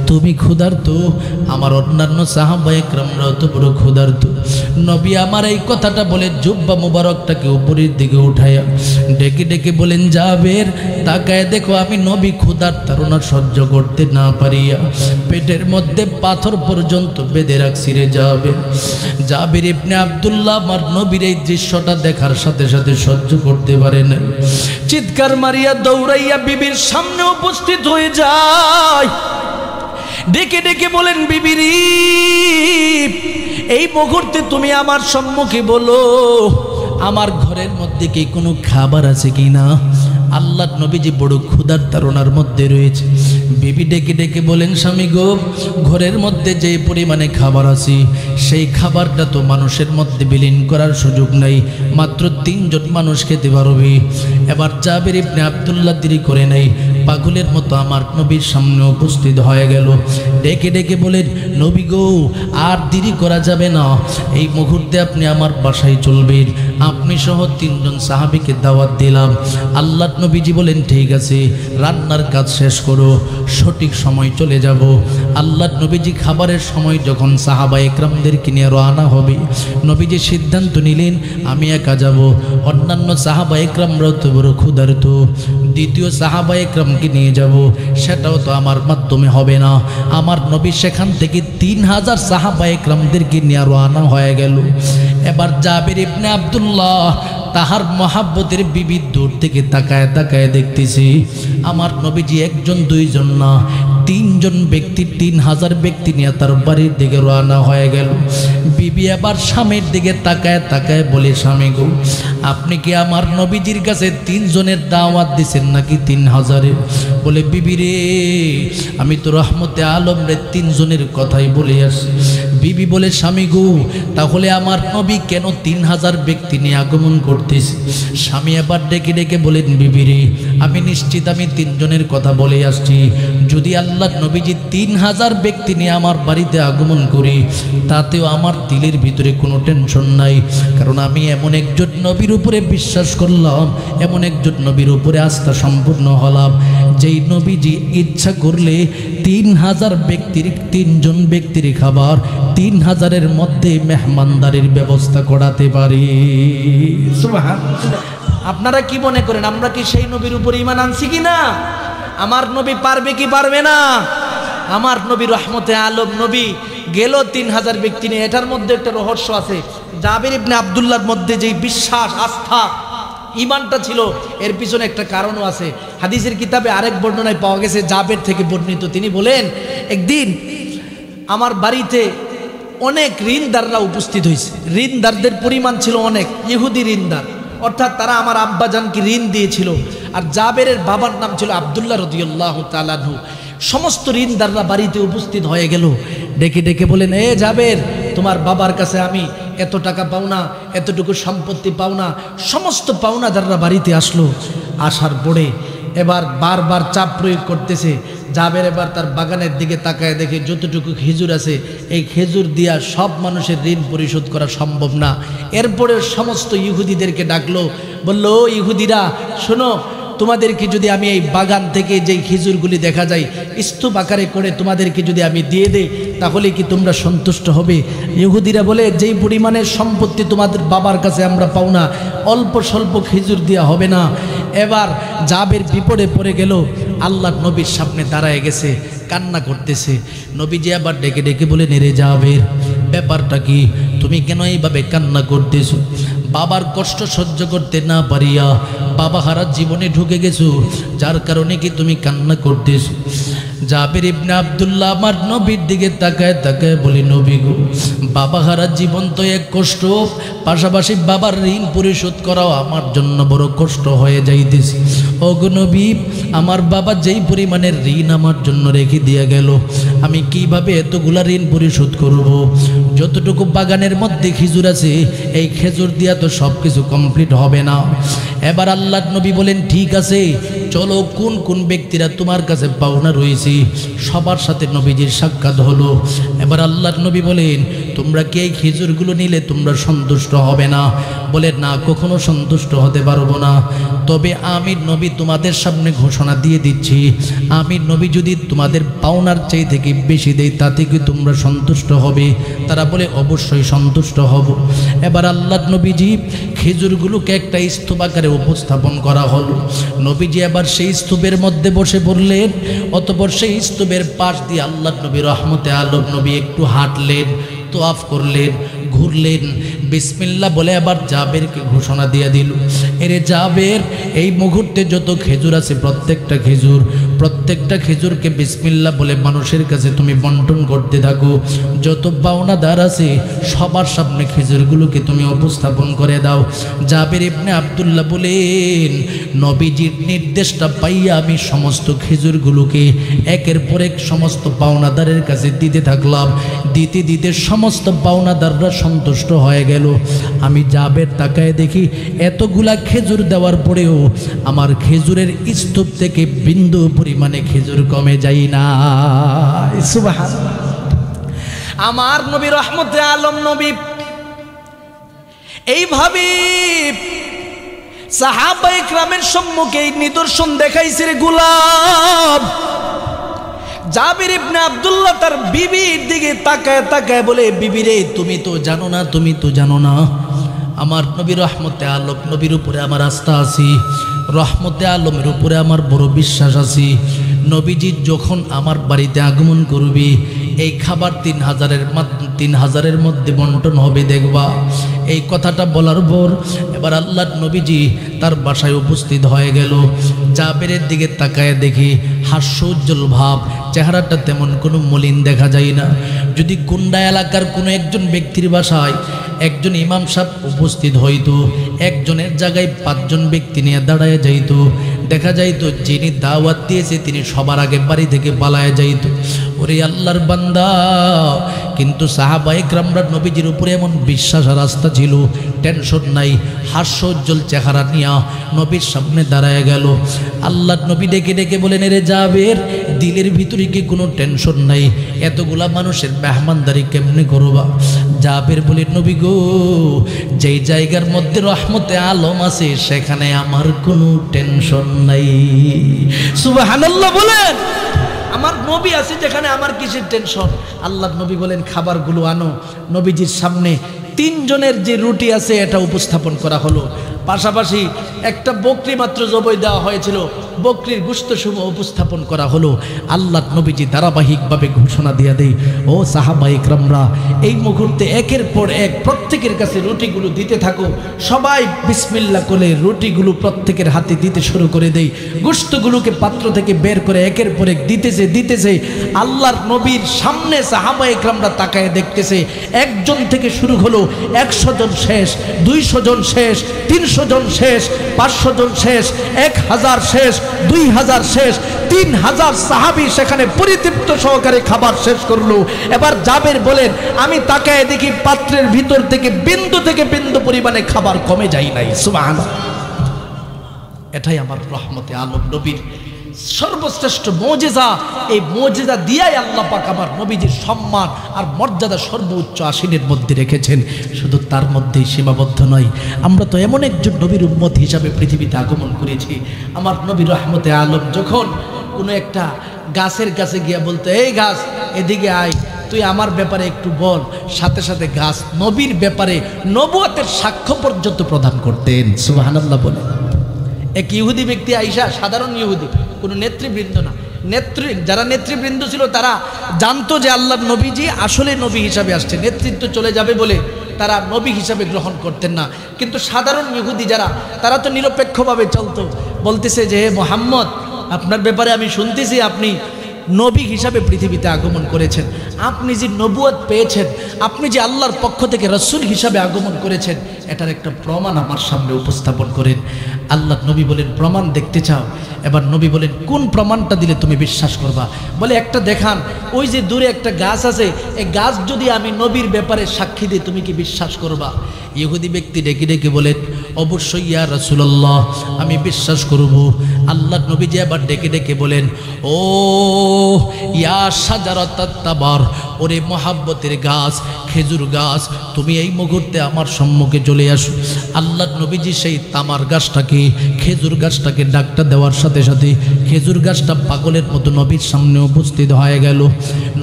তুমি ক্ষুধার্ত, আমার অন্যান্য সাহাবায়ে কেরামরাও তো বড় ক্ষুধার্ত। নবী আমার এই কথাটা বলে জুব্বা মুবারকটাকে উপরের দিকে উঠাইয়া ডেকে ডেকে বলেন, জাবির তাকায় দেখো, আমি নবী ক্ষুধার তাড়না সহ্য করতে না পারিয়া পেটের মধ্যে পাথর পর্যন্ত বেঁধে রাখছি রে জাবির। জাবির ইবনে আব্দুল্লাহ আমার নবীর এই দৃশ্যটা দেখার সাথে সাথে সহ্য করতে পারে না, চিৎকার মারিয়া দৌড়াইয়া বিবির সামনে উপস্থিত হয়ে যায়। ডেকে ডেকে বলেন, বিবিরি এই মুহূর্তে তুমি আমার সম্মুখে বলো, আমার ঘরের মধ্যে কি কোনো খাবার আছে কি না? আল্লাহর নবীজি বড় ক্ষুধার তাড়নার মধ্যে রয়েছে। বিবি ডেকে ডেকে বলেন, স্বামী গো, ঘরের মধ্যে যে পরিমাণে খাবার আছে সেই খাবারটা তো মানুষের মধ্যে বিলীন করার সুযোগ নাই, মাত্র 3 জন মানুষ খেতে পারবে। এবার জাবির ইবনে আব্দুল্লাহ দেরি করে নাই, পাগলের মতো আমার নবীর সামনে উপস্থিত হয়ে গেল। ডেকে ডেকে বলেন, নবী গো, আর দেরি করা যাবে না, এই মুহূর্তে আপনি আমার বাসায় চলবেন। আপনি সহ 3 জন সাহাবীকে দাওয়াত দিলাম। আল্লাহ নবীজি বলেন, ঠিক আছে, রান্নার কাজ শেষ করো, সঠিক সময় চলে যাব। আল্লাহ নবীজি খাবারের সময় যখন সাহাবায়ে কেরামদেরকে নিয়ে রওনা হবে, নবীজি সিদ্ধান্ত নিলেন আমি একা যাব, অন্যান্য সাহাবায়ে কেরামরাও তো বড় ক্ষুধার্ত, দ্বিতীয় সাহাবায়ে কেরামকে নিয়ে যাব, সেটাও তো আমার মাধ্যমে হবে না। আমার নবী সেখান থেকে 3000 সাহাবায়ে কেরামদেরকে নিয়ে রওনা হয়ে গেল। এবার জাবির ইবনে আব্দুল্লাহ তাহার মহাব্বতের বিবি দূর থেকে তাকায় তাকায় দেখতেছি আমার নবীজি 1 জন 2 জন না, 3 জন ব্যক্তি, 3000 ব্যক্তি নিয়ে তার বাড়ির দিকে রওনা হয়ে গেল। বিবি আবার স্বামীর দিকে তাকায় তাকায় বলে, স্বামী গো, আপনি কি আমার নবীজির কাছে 3 জনের দাওয়াত দিছেন নাকি 3000-এর? বলে, বিবি রে, আমি তো রহমতে আলম রে 3 জনের কথাই বলে আসি। বিবি বলে, স্বামী গো, তাহলে আমার নবী কেন 3000 ব্যক্তি নিয়ে আগমন করতেছে? স্বামী আবার ডেকে ডেকে বলেন, বিবি রে, আমি নিশ্চিত আমি 3 জনের কথা বলে আসছি। যদি আল্লাহ নবীজি 3000 ব্যক্তি নিয়ে আমার বাড়িতে আগমন করি, তাতেও আমার দিলের ভিতরে কোনো টেনশন নাই। কারণ আমি এমন একজন নবীর উপরে বিশ্বাস করলাম, এমন একজন নবীর উপরে আস্থা সম্পূর্ণ হলাম, যেই নবীজি ইচ্ছা করলে 3000 ব্যক্তির 3 জন ব্যক্তির খাবার 3000-এর মধ্যে মেহমানদারির ব্যবস্থা করাতে পারি। সুবহানাল্লাহ। আপনারা কি মনে করেন আমরা কি সেই নবীর উপরে ঈমান আনছি কি না? আমার নবী পারবে কি পারবে না? আমার নবী রহমতে আলম নবী গেল 3000 ব্যক্তি নিয়ে। এটার মধ্যে একটা রহস্য আছে। জাবের ইবনে আব্দুল্লাহর মধ্যে যেই বিশ্বাস, আস্থা, ঈমানটা ছিল, এর পিছনে একটা কারণও আছে। হাদিসের কিতাবে আরেক বর্ণনায় পাওয়া গেছে, জাবের থেকে বর্ণিত, তিনি বলেন একদিন আমার বাড়িতে অনেক ঋণদাররা উপস্থিত হয়েছে। ঋণদারদের পরিমাণ ছিল অনেক, ইহুদি ঋণদার, অর্থাৎ তারা আমার আব্বাজানকে ঋণ দিয়েছিল। আর জাবেরের বাবার নাম ছিল আব্দুল্লাহ রাদিয়াল্লাহু তাআলা আনহু। সমস্ত ঋণদাররা বাড়িতে উপস্থিত হয়ে গেল। ডেকে ডেকে বলেন, এ জাবের, তোমার বাবার কাছে আমি এত টাকা পাওনা, এতটুকু সম্পত্তি পাওনা। সমস্ত পাওনাদাররা বাড়িতে আসলো। আসার পরে এবার বারবার চাপ প্রয়োগ করতেছে। জাবের এবার তার বাগানের দিকে তাকায় দেখে যতটুকু খেজুর আছে, এই খেজুর দিয়া সব মানুষের ঋণ পরিশোধ করা সম্ভব না। এরপরে সমস্ত ইহুদিদেরকে ডাকলো, বলল, ও ইহুদিরা শোনো, তোমাদেরকে যদি আমি এই বাগান থেকে যেই খেজুরগুলি দেখা যায় স্তূপ আকারে করে তোমাদেরকে যদি আমি দিয়ে দেই, তাহলে কি তোমরা সন্তুষ্ট হবে? ইহুদিরা বলে, যেই পরিমাণের সম্পত্তি তোমাদের বাবার কাছে আমরা পাও না, অল্প স্বল্প খেজুর দেওয়া হবে না। এবার জাবের বিপদে পড়ে গেল। আল্লাহ নবীর সামনে দাঁড়ায় গেছে, কান্না করতেছে। নবীজি আবার ডেকে ডেকে বলেন, রে জাবের, ব্যাপারটা কি? তুমি কেন এইভাবে কান্না করতেছো? বাবার কষ্ট সহ্য করতে না পারিয়া বাবা হারা জীবনে ঢুকে গেছো, যার কারণে কি তুমি কান্না করতেছো? জাবের ইবনে আব্দুল্লাহ আমার নবীর দিকে তাকায় তাকায় বলি, নবী গো, বাবা হারা জীবন তো এক কষ্ট, পাশাপাশি বাবার ঋণ পরিশোধ করাও আমার জন্য বড় কষ্ট হয়ে যাইতেছে। ওগো নবী, আমার বাবা যেই পরিমাণের ঋণ আমার জন্য রেখে দিয়ে গেল, আমি কিভাবে এতগুলা ঋণ পরিশোধ করব? যতটুকু বাগানের মধ্যে খেজুর আছে, এই খেজুর দিয়া তো সব কিছু কমপ্লিট হবে না। এবার আল্লাহ নবী বলেন, ঠিক আছে, চলো কোন কোন ব্যক্তিরা তোমার কাছে পাওনা রয়েছে সবার সাথে নবীজির সাক্ষাৎ হলো। এবার আল্লাহ নবী বলেন, তোমরা কি এই খেজুরগুলো নিলে তোমরা সন্তুষ্ট হবে না? বলে, না, কখনো সন্তুষ্ট হতে পারবো না। তবে আমি নবী তোমাদের সামনে ঘোষণা দিয়ে দিচ্ছি, আমি নবী যদি তোমাদের পাওনার চাই থেকে বেশি দেই, তাতে কি তোমরা সন্তুষ্ট হবে? তারা বলে, অবশ্যই সন্তুষ্ট হব। এবার আল্লাহ নবীজি খেজুরগুলোকে একটা স্তূপ আকারে উপস্থাপন করা হলো। নবীজি আবার সেই স্তূপের মধ্যে বসে পড়লেন। অতঃপর সেই স্তূপের পাশ দিয়ে আল্লাহ নবী রহমতে আলম নবী একটু হাঁটলেন, তোয়াফ করলেন, ঘুরলেন, বিসমিল্লাহ বলে আবার জাবেরকে ঘোষণা দিয়ে দিল, এরে জাবের, এই মুহূর্তে যত খেজুর আছে প্রত্যেকটা খেজুরকে বিসমিল্লাহ বলে মানুষের কাছে তুমি বন্টন করতে থাকো। যত পাওনাদার আছে সবার সামনে খেজুরগুলোকে তুমি উপস্থাপন করে দাও। জাবের ইবনে আব্দুল্লাহ বলেন, নবীজির নির্দেশটা পাইয়া আমি সমস্ত খেজুরগুলোকে একের পর এক সমস্ত পাওনাদারের কাছে দিতে থাকলাম। দিতে দিতে সমস্ত পাওনাদাররা সন্তুষ্ট হয়ে গেল। আমি জাবের তাকায় দেখি এতগুলা খেজুর দেওয়ার পরেও আমার খেজুরের স্তূপ থেকে বিন্দু পরিমাণে খেজুর কমে যায় না। সুবহানাল্লাহ। আমার নবী রহমতে আলম নবী এইভাবে সাহাবায়ে কেরামের সম্মুখে এই নিদর্শন দেখাইছে। রে গোলাম জাবের ইবনে আব্দুল্লাহ তার বিবির দিকে তাকায় তাকায় বলে, বিবি রে, তুমি তো জানো না আমার নবী রহমতে আলম নবীর উপরে আমার আস্থা আছে, রহমতে আলমের উপরে আমার বড় বিশ্বাস আছে। নবীজি যখন আমার বাড়িতে আগমন করবি, এই খাবার 3000-এর মধ্যে বন্টন হবে দেখবা। এই কথাটা বলার পর এবার আল্লাহ নবীজি তার বাসায় উপস্থিত হয়ে গেল। জাবেরের দিকে তাকায় দেখি হাস্যোজ্জ্বল ভাব, চেহারাটা তেমন কোনো মলিন দেখা যায় না। যদি কুন্ডা এলাকার কোনো একজন ব্যক্তির বাসায় একজন ইমাম সাহেব উপস্থিত হইতো, একজনের জায়গায় 5 জন ব্যক্তি নিয়ে দাঁড়ায় যাইতো, দেখা যাইতো যিনি দাওয়াত দিয়েছে তিনি সবার আগে বাড়ি থেকে পালায় যাইতো। ওরে আল্লাহর বান্দা, কিন্তু সাহাবায়ে কেরামরা নবীজির উপরে এমন বিশ্বাস আর আস্থা ছিল, টেনশন নাই, হাস্যোজ্জ্বল চেহারা নিয়া নবীর সামনে দাঁড়ায় গেল। আল্লাহর নবী ডেকে ডেকে বলেন, এরে জাবের, দিলের ভিতরে কি কোনো টেনশন নাই? এতগুলা মানুষের মেহমানদারি কেমনে করবা? জাবের বলে, নবী গো, যেই জায়গার মধ্যে রহমতে আলম আছে সেখানে আমার কোনো টেনশন নাই। সুবহানাল্লাহ বলেন। আমার নবী আছে যেখানে আমার কিসের টেনশন? আল্লাহর নবী বলেন, খাবারগুলো আনো। নবীজির সামনে 3 জনের যে রুটি আছে এটা উপস্থাপন করা হলো, পাশাপাশি একটা বকরি মাত্র জবাই দেওয়া হয়েছিল, বকরির গোশতসমূহ উপস্থাপন করা হলো। আল্লাহর নবীজি ধারাবাহিকভাবে ঘোষণা দিয়ে দেয়, ও সাহাবায়ে কেরামরা, এই মুহূর্তে একের পর এক প্রত্যেকের কাছে রুটিগুলো দিতে থাকো। সবাই বিসমিল্লাহ করে রুটিগুলো প্রত্যেকের হাতে দিতে শুরু করে দেয়। গোশতগুলোকে পাত্র থেকে বের করে একের পর এক দিতেছে। আল্লাহর নবীর সামনে সাহাবায়ে কেরামরা তাকায় দেখতেছে, একজন থেকে শুরু হলো 100 জন শেষ, 200 জন শেষ, 300 জন শেষ, 500 জন শেষ, 1000 শেষ, 2000 শেষ, 3000 সাহাবী সেখানে পরিতৃপ্ত সহকারে খাবার শেষ করলো। এবার জাবের বলেন, আমি তাকায় দেখি পাত্রের ভিতর থেকে বিন্দু পরিমাণে খাবার কমে যায় নাই। সুবহানাল্লাহ। এটাই আমার রহমতে আলম নবীর সর্বশ্রেষ্ঠ মুজিজা। এই মুজিজা দিয়াই আল্লাহ পাক আমার নবীজির সম্মান আর মর্যাদা সর্বোচ্চ আসীনের মধ্যে রেখেছেন। শুধু তার মধ্যেই সীমাবদ্ধ নয়, আমরা তো এমন একজন নবীর উম্মত হিসাবে পৃথিবীতে আগমন করেছি। আমার নবী রহমতে আলম যখন কোনো একটা গাছের কাছে গিয়া বলতো, এই গাছ এদিকে আয়, তুই আমার ব্যাপারে একটু বল, সাথে সাথে গাছ নবীর ব্যাপারে নবুয়তের সাক্ষ্য পর্যন্ত প্রদান করতেন। সুবহানাল্লাহ বলে। এক ইহুদি ব্যক্তি আইসা, সাধারণ ইহুদি, কোনো নেতৃবৃন্দ না, যারা নেতৃবৃন্দ ছিল তারা জানতো যে আল্লাহর নবীজি আসলে নবী হিসাবে আসছে, নেতৃত্ব চলে যাবে বলে তারা নবী হিসাবে গ্রহণ করতেন না। কিন্তু সাধারণ ইহুদি যারা, তারা তো নিরপেক্ষভাবে চলতো। বলতেছে যে, হে মুহাম্মদ, আপনার ব্যাপারে আমি শুনতেছি আপনি নবী হিসাবে পৃথিবীতে আগমন করেছেন, আপনি যে নবুয়ত পেয়েছেন, আপনি যে আল্লাহর পক্ষ থেকে রাসূল হিসাবে আগমন করেছেন, এটার একটা প্রমাণ আমার সামনে উপস্থাপন করেন। আল্লাহর নবী বলেন, প্রমাণ দেখতে চাও? এবার নবী বলেন, কোন প্রমাণটা দিলে তুমি বিশ্বাস করবা? বলে, একটা দেখান, ওই যে দূরে একটা গাছ আছে, এই গাছ যদি আমি নবীর ব্যাপারে সাক্ষী দিই, তুমি কি বিশ্বাস করবা? ইহুদি ব্যক্তি ডেকে ডেকে বলেন, অবশ্যই ইয়া রাসূলুল্লাহ, আমি বিশ্বাস করব। আল্লাহর নবীজি আবার ডেকে ডেকে বলেন, ও ইয়া শাজারাতাত তাবার, ওরে মহাব্বতের গাছ, খেজুর গাছ, তুমি এই মুহূর্তে আমার সম্মুখে চলে আসো। আল্লাহর নবীজি সেই তামার গাছটাকে, খেজুর গাছটাকে ডাকটা দেওয়ার সাথে সাথে খেজুর গাছটা পাগলের মতো নবীর সামনে উপস্থিত হয়ে গেল।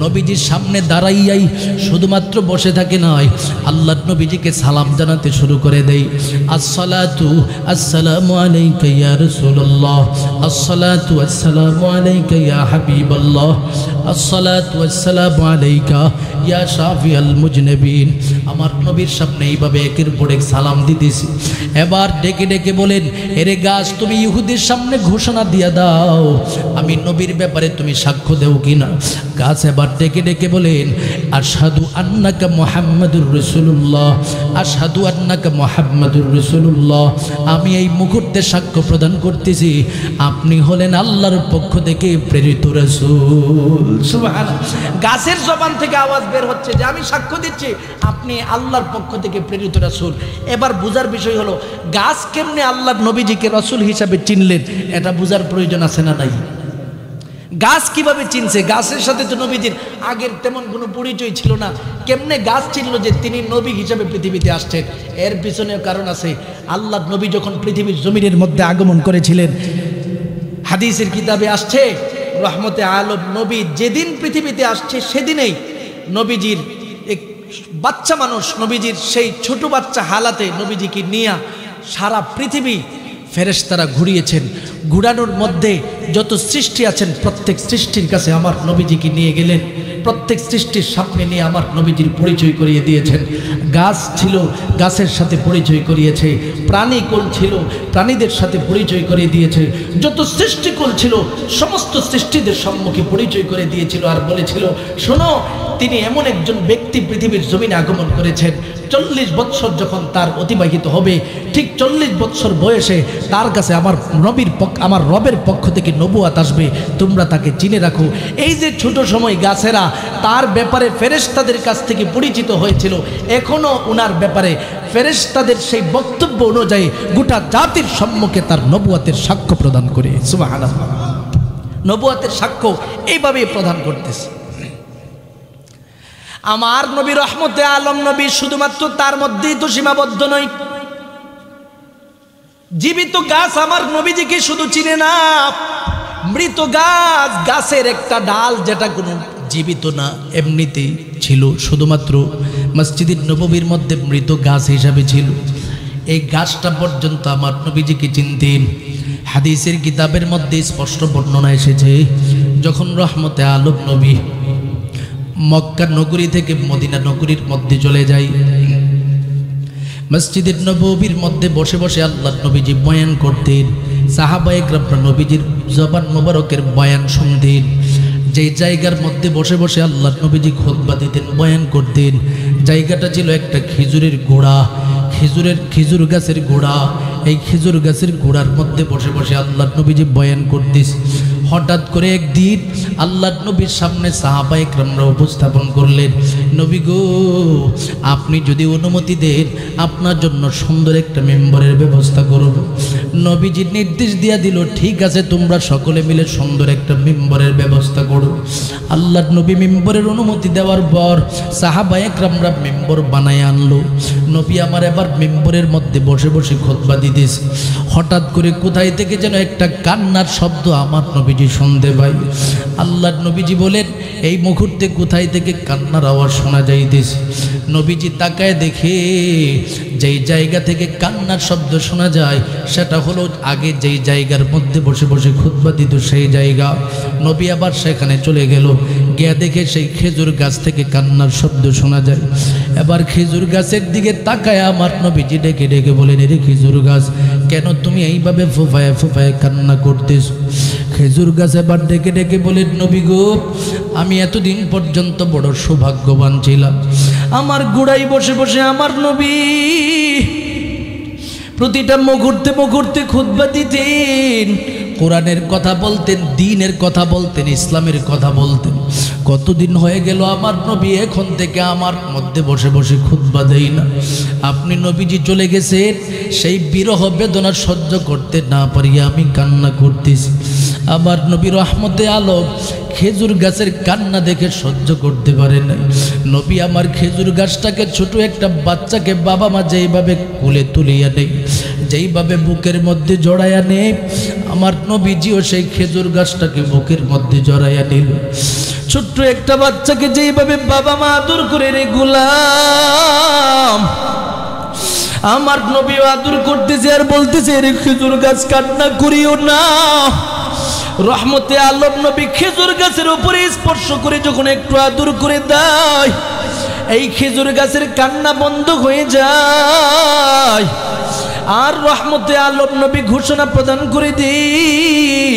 নবীজির সামনে দাঁড়াইয়াই শুধুমাত্র বসে থাকে নয়, আল্লাহর নবীজিকে সালাম জানাতে শুরু করে দেয়। আসসালাতু আসসালামু আলাইকা ইয়া রাসূলুল্লাহ, আসসালাতু আসসালামু আলাইকা ইয়া হাবিবাল্লাহ, আসসালাতু আসসালামু আলাইকা ইয়া শাফিআল মুজনিবিন। আমার নবীর সামনে এইভাবে একের পর এক সালাম দিতেছি। এবার ডেকে ডেকে বলেন, এরে গাছ, তুমি ইহুদির সামনে ঘোষণা দিয়ে দাও, আমি নবীর ব্যাপারে তুমি সাক্ষ্য দেও কিনা? গাছ এবার ডেকে ডেকে বলেন, আশহাদু আন্নাকা মুহাম্মাদুর রাসূলুল্লাহ, আশহাদু আন্নাকা মুহাম্মাদুর রাসূলুল্লাহ, আমি এই মুহূর্তে সাক্ষ্য প্রদান করতেছি আপনি হলেন আল্লাহর পক্ষ থেকে প্রেরিত রাসূল। সুবহানাল্লাহ। গাছের জবান থেকে আওয়াজ বের হচ্ছে যে আমি সাক্ষ্য দিচ্ছি আপনি আল্লাহর পক্ষ থেকে প্রেরিত রাসূল। এবার বুঝার বিষয় হলো, গাছ কেমনে আল্লাহর নবীজিকে রাসূল হিসাবে চিনলেন, এটা বুঝার প্রয়োজন আছে না নাই? গাছ কিভাবে চিনছে? গাছের সাথে তো নবীজির আগের তেমন কোনো পরিচয় ছিল না, কেমনে গাছ চিনল যে তিনি নবী হিসাবে পৃথিবীতে আসছেন? এর পিছনেও কারণ আছে। আল্লাহর নবী যখন পৃথিবীর জমিনের মধ্যে আগমন করেছিলেন, হাদিসের কিতাবে আসছে, রহমতে আলম নবী যেদিন পৃথিবীতে আসছে সেদিনেই নবীজির এক বাচ্চা মানুষ, নবীজির সেই ছোট বাচ্চা হালাতে নবীজিকে নিয়ে সারা পৃথিবী ফেরেশতারা ঘুরিয়েছেন। ঘুরানোর মধ্যে যত সৃষ্টি আছেন প্রত্যেক সৃষ্টির কাছে আমার নবীজিকে নিয়ে গেলেন, প্রত্যেক সৃষ্টির সামনে নিয়ে আমার নবীজির পরিচয় করিয়ে দিয়েছেন। গাছ ছিল, গাছের সাথে পরিচয় করিয়েছে। প্রাণীকুল ছিল, প্রাণীদের সাথে পরিচয় করিয়ে দিয়েছে। যত সৃষ্টিকুল ছিল সমস্ত সৃষ্টিদের সম্মুখে পরিচয় করে দিয়েছিল আর বলেছিল, শোনো, তিনি এমন একজন ব্যক্তি পৃথিবীর জমিনে আগমন করেছেন 40 বছর যখন তার অতিবাহিত হবে, ঠিক 40 বছর বয়সে তার কাছে আমার রবের পক্ষ থেকে নবুয়াত আসবে, তোমরা তাকে চিনে রাখো। এই যে ছোট সময় গাছেরা তার ব্যাপারে ফেরেশতাদের কাছ থেকে পরিচিত হয়েছিল, এখনও ওনার ব্যাপারে ফেরেশতাদের সেই বক্তব্য অনুযায়ী গোটা জাতির সম্মুখে তার নবুয়াতের সাক্ষ্য প্রদান করে। সুবহানাল্লাহ, নবুয়াতের সাক্ষ্য এইভাবেই প্রদান করতেছে। আমার নবী রহমতে আলম নবী শুধুমাত্র তার মধ্যেই তো সীমাবদ্ধ নয়, জীবিত গাছ আমার নবীজিকে শুধু চিনে না, মৃত গাছ, গাছের একটা ডাল যেটা কোনো জীবিত না এমনিতেই ছিল, শুধুমাত্র মসজিদের নববীর মধ্যে মৃত গাছ হিসাবে ছিল, এই গাছটা পর্যন্ত আমার নবীজিকে চিনতেন। হাদিসের কিতাবের মধ্যে স্পষ্ট বর্ণনা এসেছে, যখন রহমতে আলম নবী মক্কা নগরী থেকে মদিনা নগরীর মধ্যে চলে যায়, মসজিদের নববীর মধ্যে বসে বসে আল্লাহর নবীজি বয়ান করতেন, সাহাবায়ে কেরাম নবীজির জবান মোবারকের বয়ান শুনতেন। যেই জায়গার মধ্যে বসে বসে আল্লাহর নবীজি খুতবা দিতেন, বয়ান করতেন, জায়গাটা ছিল একটা খেজুরের গোড়া, খেজুর গাছের গোড়া। এই খেজুর গাছের গোড়ার মধ্যে বসে বসে আল্লাহর নবীজি বয়ান করতেন। হঠাৎ করে একদিন আল্লাহর নবীর সামনে সাহাবায়ে কেরামরা উপস্থাপন করলেন, নবী গো, আপনি যদি অনুমতি দেন আপনার জন্য সুন্দর একটা মেম্বরের ব্যবস্থা করব। নবীজি নির্দেশ দিয়া দিল, ঠিক আছে, তোমরা সকলে মিলে সুন্দর একটা মেম্বরের ব্যবস্থা করো। আল্লাহর নবী মেম্বরের অনুমতি দেওয়ার পর সাহাবায়ে কেরামরা মেম্বর বানায় আনলো। নবী আমার এবার মেম্বরের মধ্যে বসে বসে খুতবা দিতেছে। হঠাৎ করে কোথায় থেকে যেন একটা কান্নার শব্দ আমার নবীজি শুনতে পাই। আল্লাহর নবীজি বলেন, এই মুহূর্তে কোথায় থেকে কান্নার আওয়াজ শোনা যাইতেছে। নবীজি তাকায় দেখে যেই জায়গা থেকে কান্নার শব্দ শোনা যায় সেটা হলো আগে যেই জায়গার মধ্যে বসে বসে খুতবা দিত সেই জায়গা। নবী আবার সেখানে চলে গেল, গিয়ে দেখে সেই খেজুর গাছ থেকে কান্নার শব্দ শোনা যায়। এবার খেজুর গাছের দিকে তাকায় আমার নবীজি ডেকে ডেকে বলেন, এরে খেজুর গাছ, কেন তুমি এইভাবে ফুফায় ফুফায় কান্না করতেছ? খেজুর গাছ এবার ডেকে ডেকে বলেন, নবী গো, আমি এতদিন পর্যন্ত বড় সৌভাগ্যবান ছিলাম, আমার গোড়ায় বসে বসে আমার নবী প্রতিটা মুহূর্তে মুহূর্তে খুতবা দিতেন, কোরআনের কথা বলতেন, দ্বীনের কথা বলতেন, ইসলামের কথা বলতেন। কতদিন হয়ে গেল আমার নবী এখন থেকে আমার মধ্যে বসে বসে খুতবা দেই না। আপনি নবীজি চলে গেছেন, সেই বিরহ বেদনা সহ্য করতে না পারিয়া আমি কান্না করতেছি। আমার নবী রহমতে আলম খেজুর গাছের কান্না দেখে সহ্য করতে পারে না। নবী আমার খেজুর গাছটাকে, ছোট একটা বাচ্চাকে বাবা মা যেইভাবে কোলে তুলিয়া নেই, যেইভাবে বুকের মধ্যে জড়াইয়া নেই, আমার নবীজিও সেই খেজুর গাছটাকে বুকের মধ্যে জড়াইয়া নিল। ছোট্ট একটা বাচ্চাকে যেইভাবে বাবা মা আদর করে রে গোলাম, আমার নবী আদর করতেছে আর বলতেছে, রে খেজুর গাছ কান্না করিও না। রহমতে আলম নবী খেজুর গাছের উপরে স্পর্শ করে যখন একটু আদর করে দেয়, এই খেজুর গাছের কান্না বন্ধ হয়ে যায়। আর রহমতে আলম নবী ঘোষণা প্রদান করে দিই,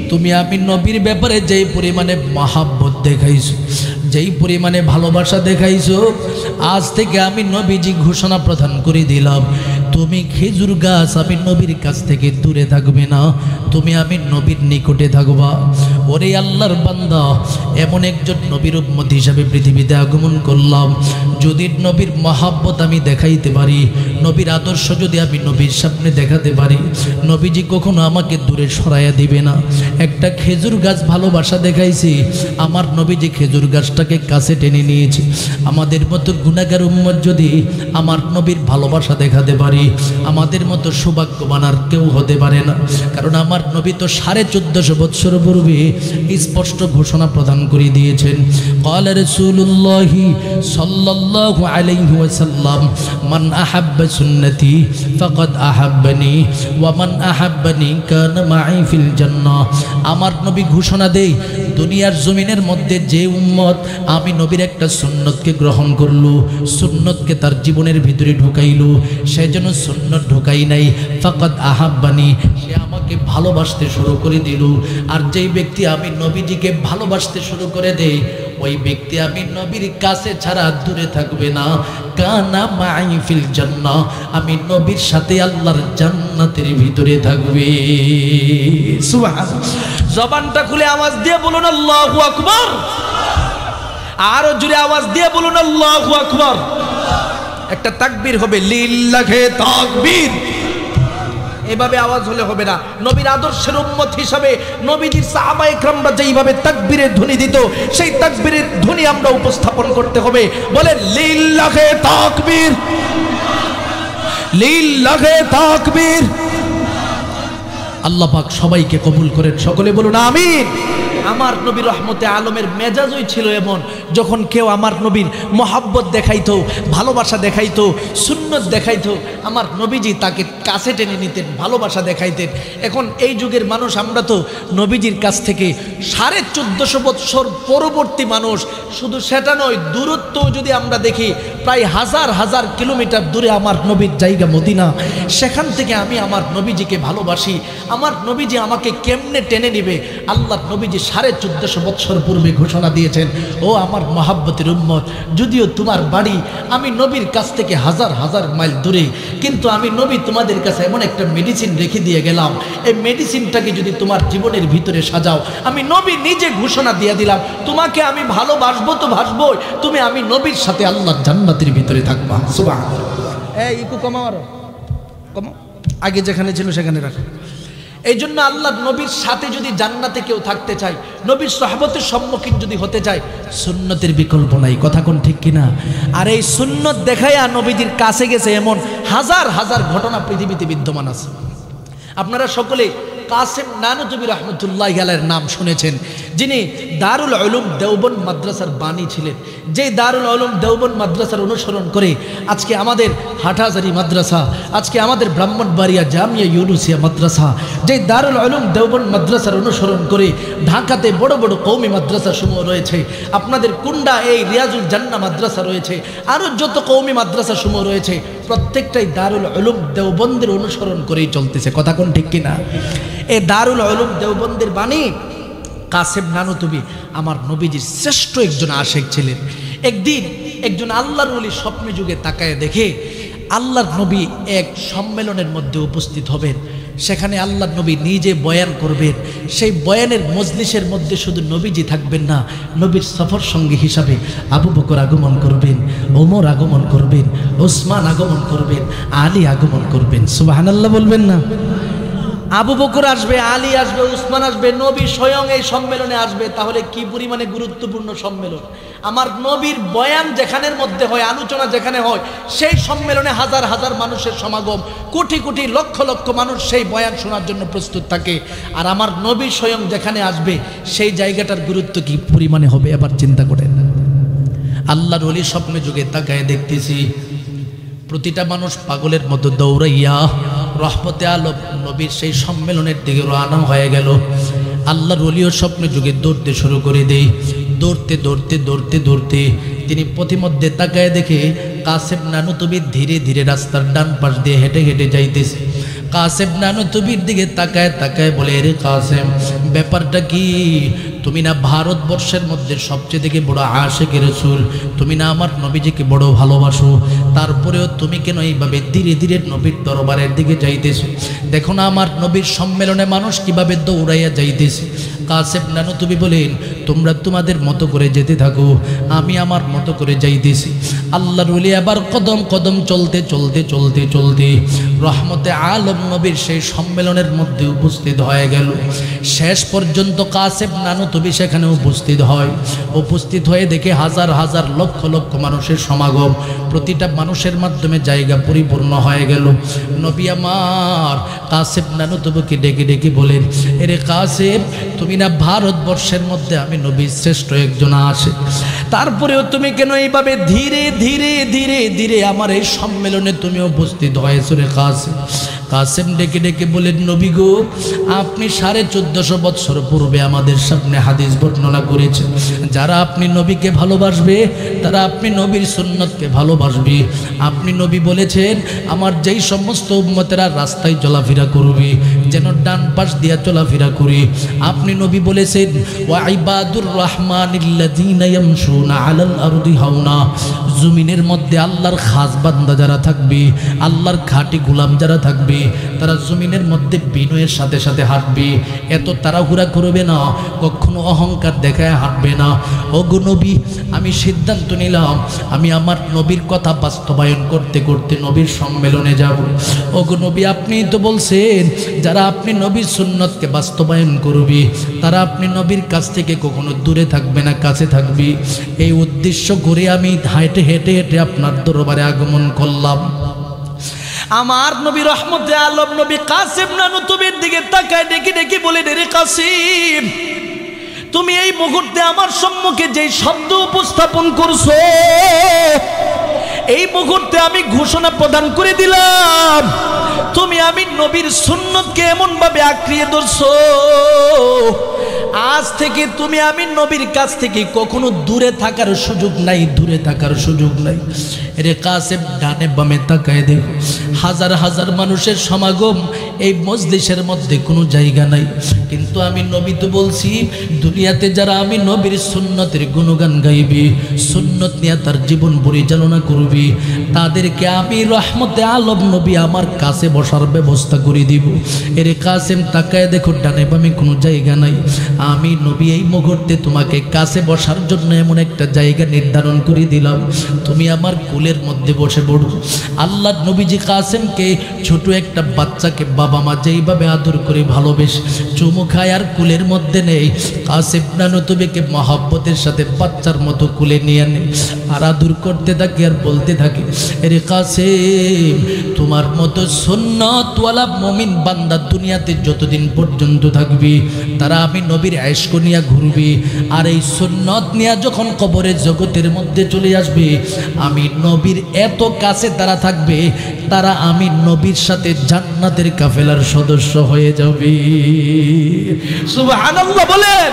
তুমি আমি নবীর ব্যাপারে যেই পরিমাণে মহাব্বত দেখাইছো, যেই পরিমাণে ভালোবাসা দেখাইছো, আজ থেকে আমি নবীজি ঘোষণা প্রদান করে দিলাম, তুমি খেজুর গাছ আমি নবীর কাছ থেকে দূরে থাকবে না, তুমি আমি নবীর নিকটে থাকবা। ওরে আল্লাহর বান্দা, এমন একজন নবীর উম্মত হিসাবে পৃথিবীতে আগমন করলাম, যদি নবীর মহাব্বত আমি দেখাইতে পারি, নবীর আদর্শ যদি আমি নবীর সামনে দেখাতে পারি, নবীজি কখনো আমাকে দূরে সরাইয়া দিবে না। একটা খেজুর গাছ ভালোবাসা দেখাইছি, আমার নবীজি খেজুর গাছটাকে কাছে টেনে নিয়েছে। আমাদের মতো গুনাহগার উম্মত যদি আমার নবীর ভালোবাসা দেখাতে পারি, আমাদের মতো সৌভাগ্যবান আর কেউ হতে পারে না। কারণ আমার নবী তো 1450 বছর পূর্বে স্পষ্ট ঘোষণা প্রদান করে দিয়েছেন, ক্বালা রাসূলুল্লাহি সাল্লাল্লাহু আলাইহি ওয়াসাল্লাম, মান আহাব্বা সুন্নতি ফাকাদ আহাব্বানি ওয়া মান আহাব্বানি কানা মাই ফিল জান্নাহ। আমার নবী ঘোষণা দেয়, দুনিয়ার জমিনের মধ্যে যে উম্মত আমি নবীর একটা সুন্নতকে গ্রহণ করলো, সুন্নতকে তার জীবনের ভিতরে ঢুকাইলো, সে যেন সুন্নত ঢুকাই নাই, ফাকাদ আহাব্বানি, সে আমাকে ভালোবাসতে শুরু করে দিল। আর যেই ব্যক্তি আমি নবীজিকে ভালোবাসতে শুরু করে দেয়, ওই ব্যক্তি আমি নবীর কাছে ছাড়া দূরে থাকবে না। কানা মাই ফিল জান্নাহ, আমি নবীর সাথে আল্লাহর জান্নাতের ভিতরে থাকবে। সুবহানাল্লাহ। জবানটা খুলে আওয়াজ দিয়ে বলুন আল্লাহু আকবার। আরো জোরে আওয়াজ দিয়ে বলুন আল্লাহু আকবার। একটা তাকবীর হবে, লিল্লাহে তাকবীর। এভাবে আওয়াজ হলে হবে না। নবীর আদর্শের উম্মত হিসাবে নবীজির সাহাবায়ে কেরামরা যেইভাবে তাকবীরের ধ্বনি দিত, সেই তাকবীরের ধ্বনি আমরা উপস্থাপন করতে হবে। বলেন লিল্লাহে তাকবীর, লিল্লাহে তাকবীর। আল্লাহ পাক সবাইকে কবুল করেন, সকলে বলুন আমিন। আমার নবী রহমতে আলমের মেজাজই ছিল এমন, যখন কেউ আমার নবীর মহাব্বত দেখাইতো, ভালোবাসা দেখাইতো, সুন্নত দেখাইতো, আমার নবীজি তাকে কাছে টেনে নিতেন, ভালোবাসা দেখাইতেন। এখন এই যুগের মানুষ আমরা তো নবীজির কাছ থেকে 1450 বৎসর পরবর্তী মানুষ। শুধু সেটা নয়, দূরত্ব যদি আমরা দেখি প্রায় হাজার হাজার কিলোমিটার দূরে আমার নবীর জায়গা মদিনা। সেখান থেকে আমি আমার নবীজিকে ভালোবাসি। আমার নবীজি আমাকে কেমনে টেনে নিবে? আল্লাহর নবীজি 1450 বৎসর পূর্বে ঘোষণা দিয়েছেন, ও আমার মহাব্বতের উম্মত, যদিও তোমার বাড়ি আমি নবীর কাছ থেকে হাজার হাজার মাইল দূরে, কিন্তু আমি নবী তোমাদের কাছে এমন একটা মেডিসিন রেখে দিয়ে গেলাম, এই মেডিসিনটাকে যদি তোমার জীবনের ভিতরে সাজাও, আমি নবী নিজে ঘোষণা দিয়ে দিলাম, তোমাকে আমি ভালোবাসবো তো বাসবই, তুমি আমি নবীর সাথে আল্লাহর জান্নাতের ভিতরে থাকবা। সুবহানাল্লাহ। এই ইকু কমাও, আরো কমাও, আগে যেখানে ছিল সেখানে রাখো। এই জন্য আল্লাহ নবীর সাথে যদি জান্নাতে কেউ থাকতে চায়, নবীর সাহাবতের সম্মুখীন যদি হতে চায়, সুন্নতের বিকল্প নাই। কথা কোন ঠিক কিনা? আর এই সুন্নত দেখাইয়া নবীজির কাছে গেছে এমন হাজার হাজার ঘটনা পৃথিবীতে বিদ্যমান আছে। আপনারা সকলে কাসেম নানুতুবি রহমতুল্লাহ আলাইহির নাম শুনেছেন, যিনি দারুল উলুম দেওবন্দ মাদ্রাসার বাণী ছিলেন। যে দারুল উলুম দেওবন্দ মাদ্রাসার অনুসরণ করে আজকে আমাদের হাটহাজারী মাদ্রাসা, আজকে আমাদের ব্রাহ্মণবাড়িয়া জামিয়া ইউনুসিয়া মাদ্রাসা, যে দারুল উলুম দেওবন্দ মাদ্রাসার অনুসরণ করে ঢাকাতে বড় বড় কওমি মাদ্রাসা সমূহ রয়েছে, আপনাদের কুন্ডা এই রিয়াজুল জান্নাহ মাদ্রাসা রয়েছে, আরও যত কওমি মাদ্রাসা সমূহ রয়েছে, প্রত্যেকটাই দারুল উলুম দেওবন্দের অনুসরণ করেই চলতেছে। কথা কোন ঠিক কিনা? এই দারুল উলুম দেওবন্দের বাণী কাসেম নানুতুবি আমার নবীজির শ্রেষ্ঠ একজন আশেক ছিলেন। একদিন একজন আল্লাহর ওলি স্বপ্নে যুগে তাকায় দেখে আল্লাহর নবী এক সম্মেলনের মধ্যে উপস্থিত হবেন। সেখানে আল্লাহর নবী নিজে বয়ান করবেন। সেই বয়ানের মজলিসের মধ্যে শুধু নবীজি থাকবেন না, নবীর সফর সঙ্গী হিসাবে আবু বকর আগমন করবেন, ওমর আগমন করবেন, ওসমান আগমন করবেন, আলী আগমন করবেন। সুবহানাল্লাহ বলবেন না? আবু বকর আসবে, আলী আসবে, উসমান আসবে, নবী স্বয়ং এই সম্মেলনে আসবে। তাহলে কি পরিমাণে গুরুত্বপূর্ণ সম্মেলন! আমার নবীর বয়ান যেখানের মধ্যে হয়, আলোচনা যেখানে হয়, সেই সম্মেলনে হাজার হাজার মানুষের সমাগম, কোটি কোটি লক্ষ লক্ষ মানুষ সেই বয়ান শোনার জন্য প্রস্তুত থাকে। আর আমার নবী স্বয়ং যেখানে আসবে, সেই জায়গাটার গুরুত্ব কি পরিমাণে হবে এবার চিন্তা করেন। আল্লাহর ওলি স্বপ্নে যুগে তাকায় দেখতেছি প্রতিটা মানুষ পাগলের মতো দৌড়াইয়া রহমতে আলম নবীর সেই সম্মেলনের দিকে রওনা হয়ে গেল। আল্লাহর ওলিও স্বপ্নে যুগে দৌড়তে শুরু করে দেয়। দৌড়তে দৌড়তে দৌড়তে দৌড়তে তিনি পথিমধ্যে তাকায় দেখে কাসেম নানুতুবি ধীরে ধীরে রাস্তার ডান পাশ দিয়ে হেঁটে হেঁটে যাইতেছে। কাসেম নানুতুবির দিকে তাকায় তাকায় বলে, রে কাসেম, ব্যাপারটা কি? তুমি না ভারতবর্ষের মধ্যে সবচেয়ে থেকে বড় আশিকে রাসূল, তুমি না আমার নবীজিকে বড় ভালোবাসো, তারপরেও তুমি কেন এইভাবে ধীরে ধীরে নবীর দরবারের দিকে যাইতেছো? দেখো না আমার নবীর সম্মেলনে মানুষ কিভাবে দৌড়াইয়া যাইতেছে। কাসেম নানুতুবি বলেন, তোমরা তোমাদের মতো করে যেতে থাকো, আমি আমার মতো করে যাইতেছি। আল্লাহর ওলি আবার কদম কদম চলতে চলতে চলতে চলতে রহমতে আলম নবীর সেই সম্মেলনের মধ্যে উপস্থিত হয়ে গেল। শেষ পর্যন্ত কাসেম নানুতুবি সেখানে উপস্থিত হয়। উপস্থিত হয়ে দেখে হাজার হাজার লক্ষ লক্ষ মানুষের সমাগম, প্রতিটা মানুষের মাধ্যমে জায়গা পরিপূর্ণ হয়ে গেল। নবী আমার কাসেম নানুতুবিকে ডেকে ডেকে বলেন, এরে কাসেম, তুমি না ভারতবর্ষের মধ্যে আমি নবীর শ্রেষ্ঠ একজন আসে, তারপরেও তুমি কেন এইভাবে ধীরে ধীরে ধীরে ধীরে আমার এই সম্মেলনে তুমি উপস্থিত হয়েছো রে কাসেম? কাসেম ডেকে ডেকে বলেন, নবী গো, আপনি 1450 বছর পূর্বে আমাদের সামনে হাদিস বর্ণনা করেছেন, যারা আপনি নবীকে ভালোবাসবে তারা আপনি নবীর সুন্নতকে ভালোবাসবে। আপনি নবী বলেছেন, আমার যেই সমস্ত উম্মতেরা রাস্তায় চলাফেরা করবে যেন ডান পাশ দিয়া চলাফেরা করে। আপনি নবী বলেছেন, ওয়া ইবাদুর রহমানিল্লাযীনা ইয়ামশুনা আলাল আরদি হাওনা, জমিনের মধ্যে আল্লাহর খাস বান্দা যারা থাকবে, আল্লাহর খাঁটি গোলাম যারা থাকবে, তারা জমিনের মধ্যে বিনয়ের সাথে সাথে হাঁটবে, এত তাড়াহুড়া করবে না, কখনো অহংকার দেখায় হাঁটবে না। ওগো নবী, আমি সিদ্ধান্ত নিলাম আমি আমার নবীর কথা বাস্তবায়ন করতে করতে নবীর সম্মেলনে যাব। ওগো নবী, আপনি তো বলছেন যারা আপনি নবীর সুন্নতকে বাস্তবায়ন করবে তারা আপনি নবীর কাছ থেকে কখনো দূরে থাকবে না, কাছে থাকবে। এই উদ্দেশ্য করে আমি হেঁটে হেঁটে হেঁটে আপনার দরবারে আগমন করলাম। আমার নবী রহমতে আলম নবী কাসেম নানুতুবির দিকে তাকায় ডেকে ডেকে বলে, রে কাসিম, তুমি এই মুহূর্তে আমার সম্মুখে যেই শব্দ উপস্থাপন করছো, এই মুহূর্তে আমি ঘোষণা প্রদান করে দিলাম, তুমি আমি নবীর সুন্নতকে এমন ভাবে আঁকড়িয়ে ধরছো, আজ থেকে তুমি আমি নবীর কাছ থেকে কখনো দূরে থাকার সুযোগ নাই, দূরে থাকার সুযোগ নাই। রে কাসেম, ডানে বামে তাকায় দেখো, হাজার হাজার মানুষের সমাগম, এই মজলিসের মধ্যে কোনো জায়গা নাই, কিন্তু আমি নবী তো বলছি, দুনিয়াতে যারা আমি নবীর সুন্নতের গুণগান গাইবে, সুন্নত নিয়ে তার জীবন পরিচালনা করবে, তাদেরকে আমি রহমতে আলম নবী আমার কাছে বসার ব্যবস্থা করে দিব। এরে কাসেম, তাকায় দেখো, ডানে বামে কোনো জায়গা নাই, আমি নবী এই মুহূর্তে তোমাকে কাছে বসার জন্য এমন একটা জায়গা নির্ধারণ করে দিলাম, তুমি আমার কুলের মধ্যে বসে পড়ো। আল্লাহ নবীজি কাসেমকে ছোট একটা বাচ্চাকে বাবা মা যেইভাবে আদর করে ভালোবেসে চুমু খায় আর কুলের মধ্যে নেই, কাসেম নানুতুবিকে মহব্বতের সাথে বাচ্চার মতো কুলে নিয়ে নেয় আর আদর করতে থাকে আর বলতে থাকে, রে কাসেম, তোমার মতো সুন্নতওয়ালা মুমিন বান্দা দুনিয়াতে যতদিন পর্যন্ত থাকবে তারা আমি নবীর ইশক নিয়ে ঘুরবে, আর এই সুন্নত নিয়ে যখন কবরের জগতের মধ্যে চলে আসবে, আমি নবীর এত কাছে তারা থাকবে, তারা আমি নবীর সাথে জান্নাতের কাফেলার সদস্য হয়ে যাবে। সুবহানাল্লাহ বলেন।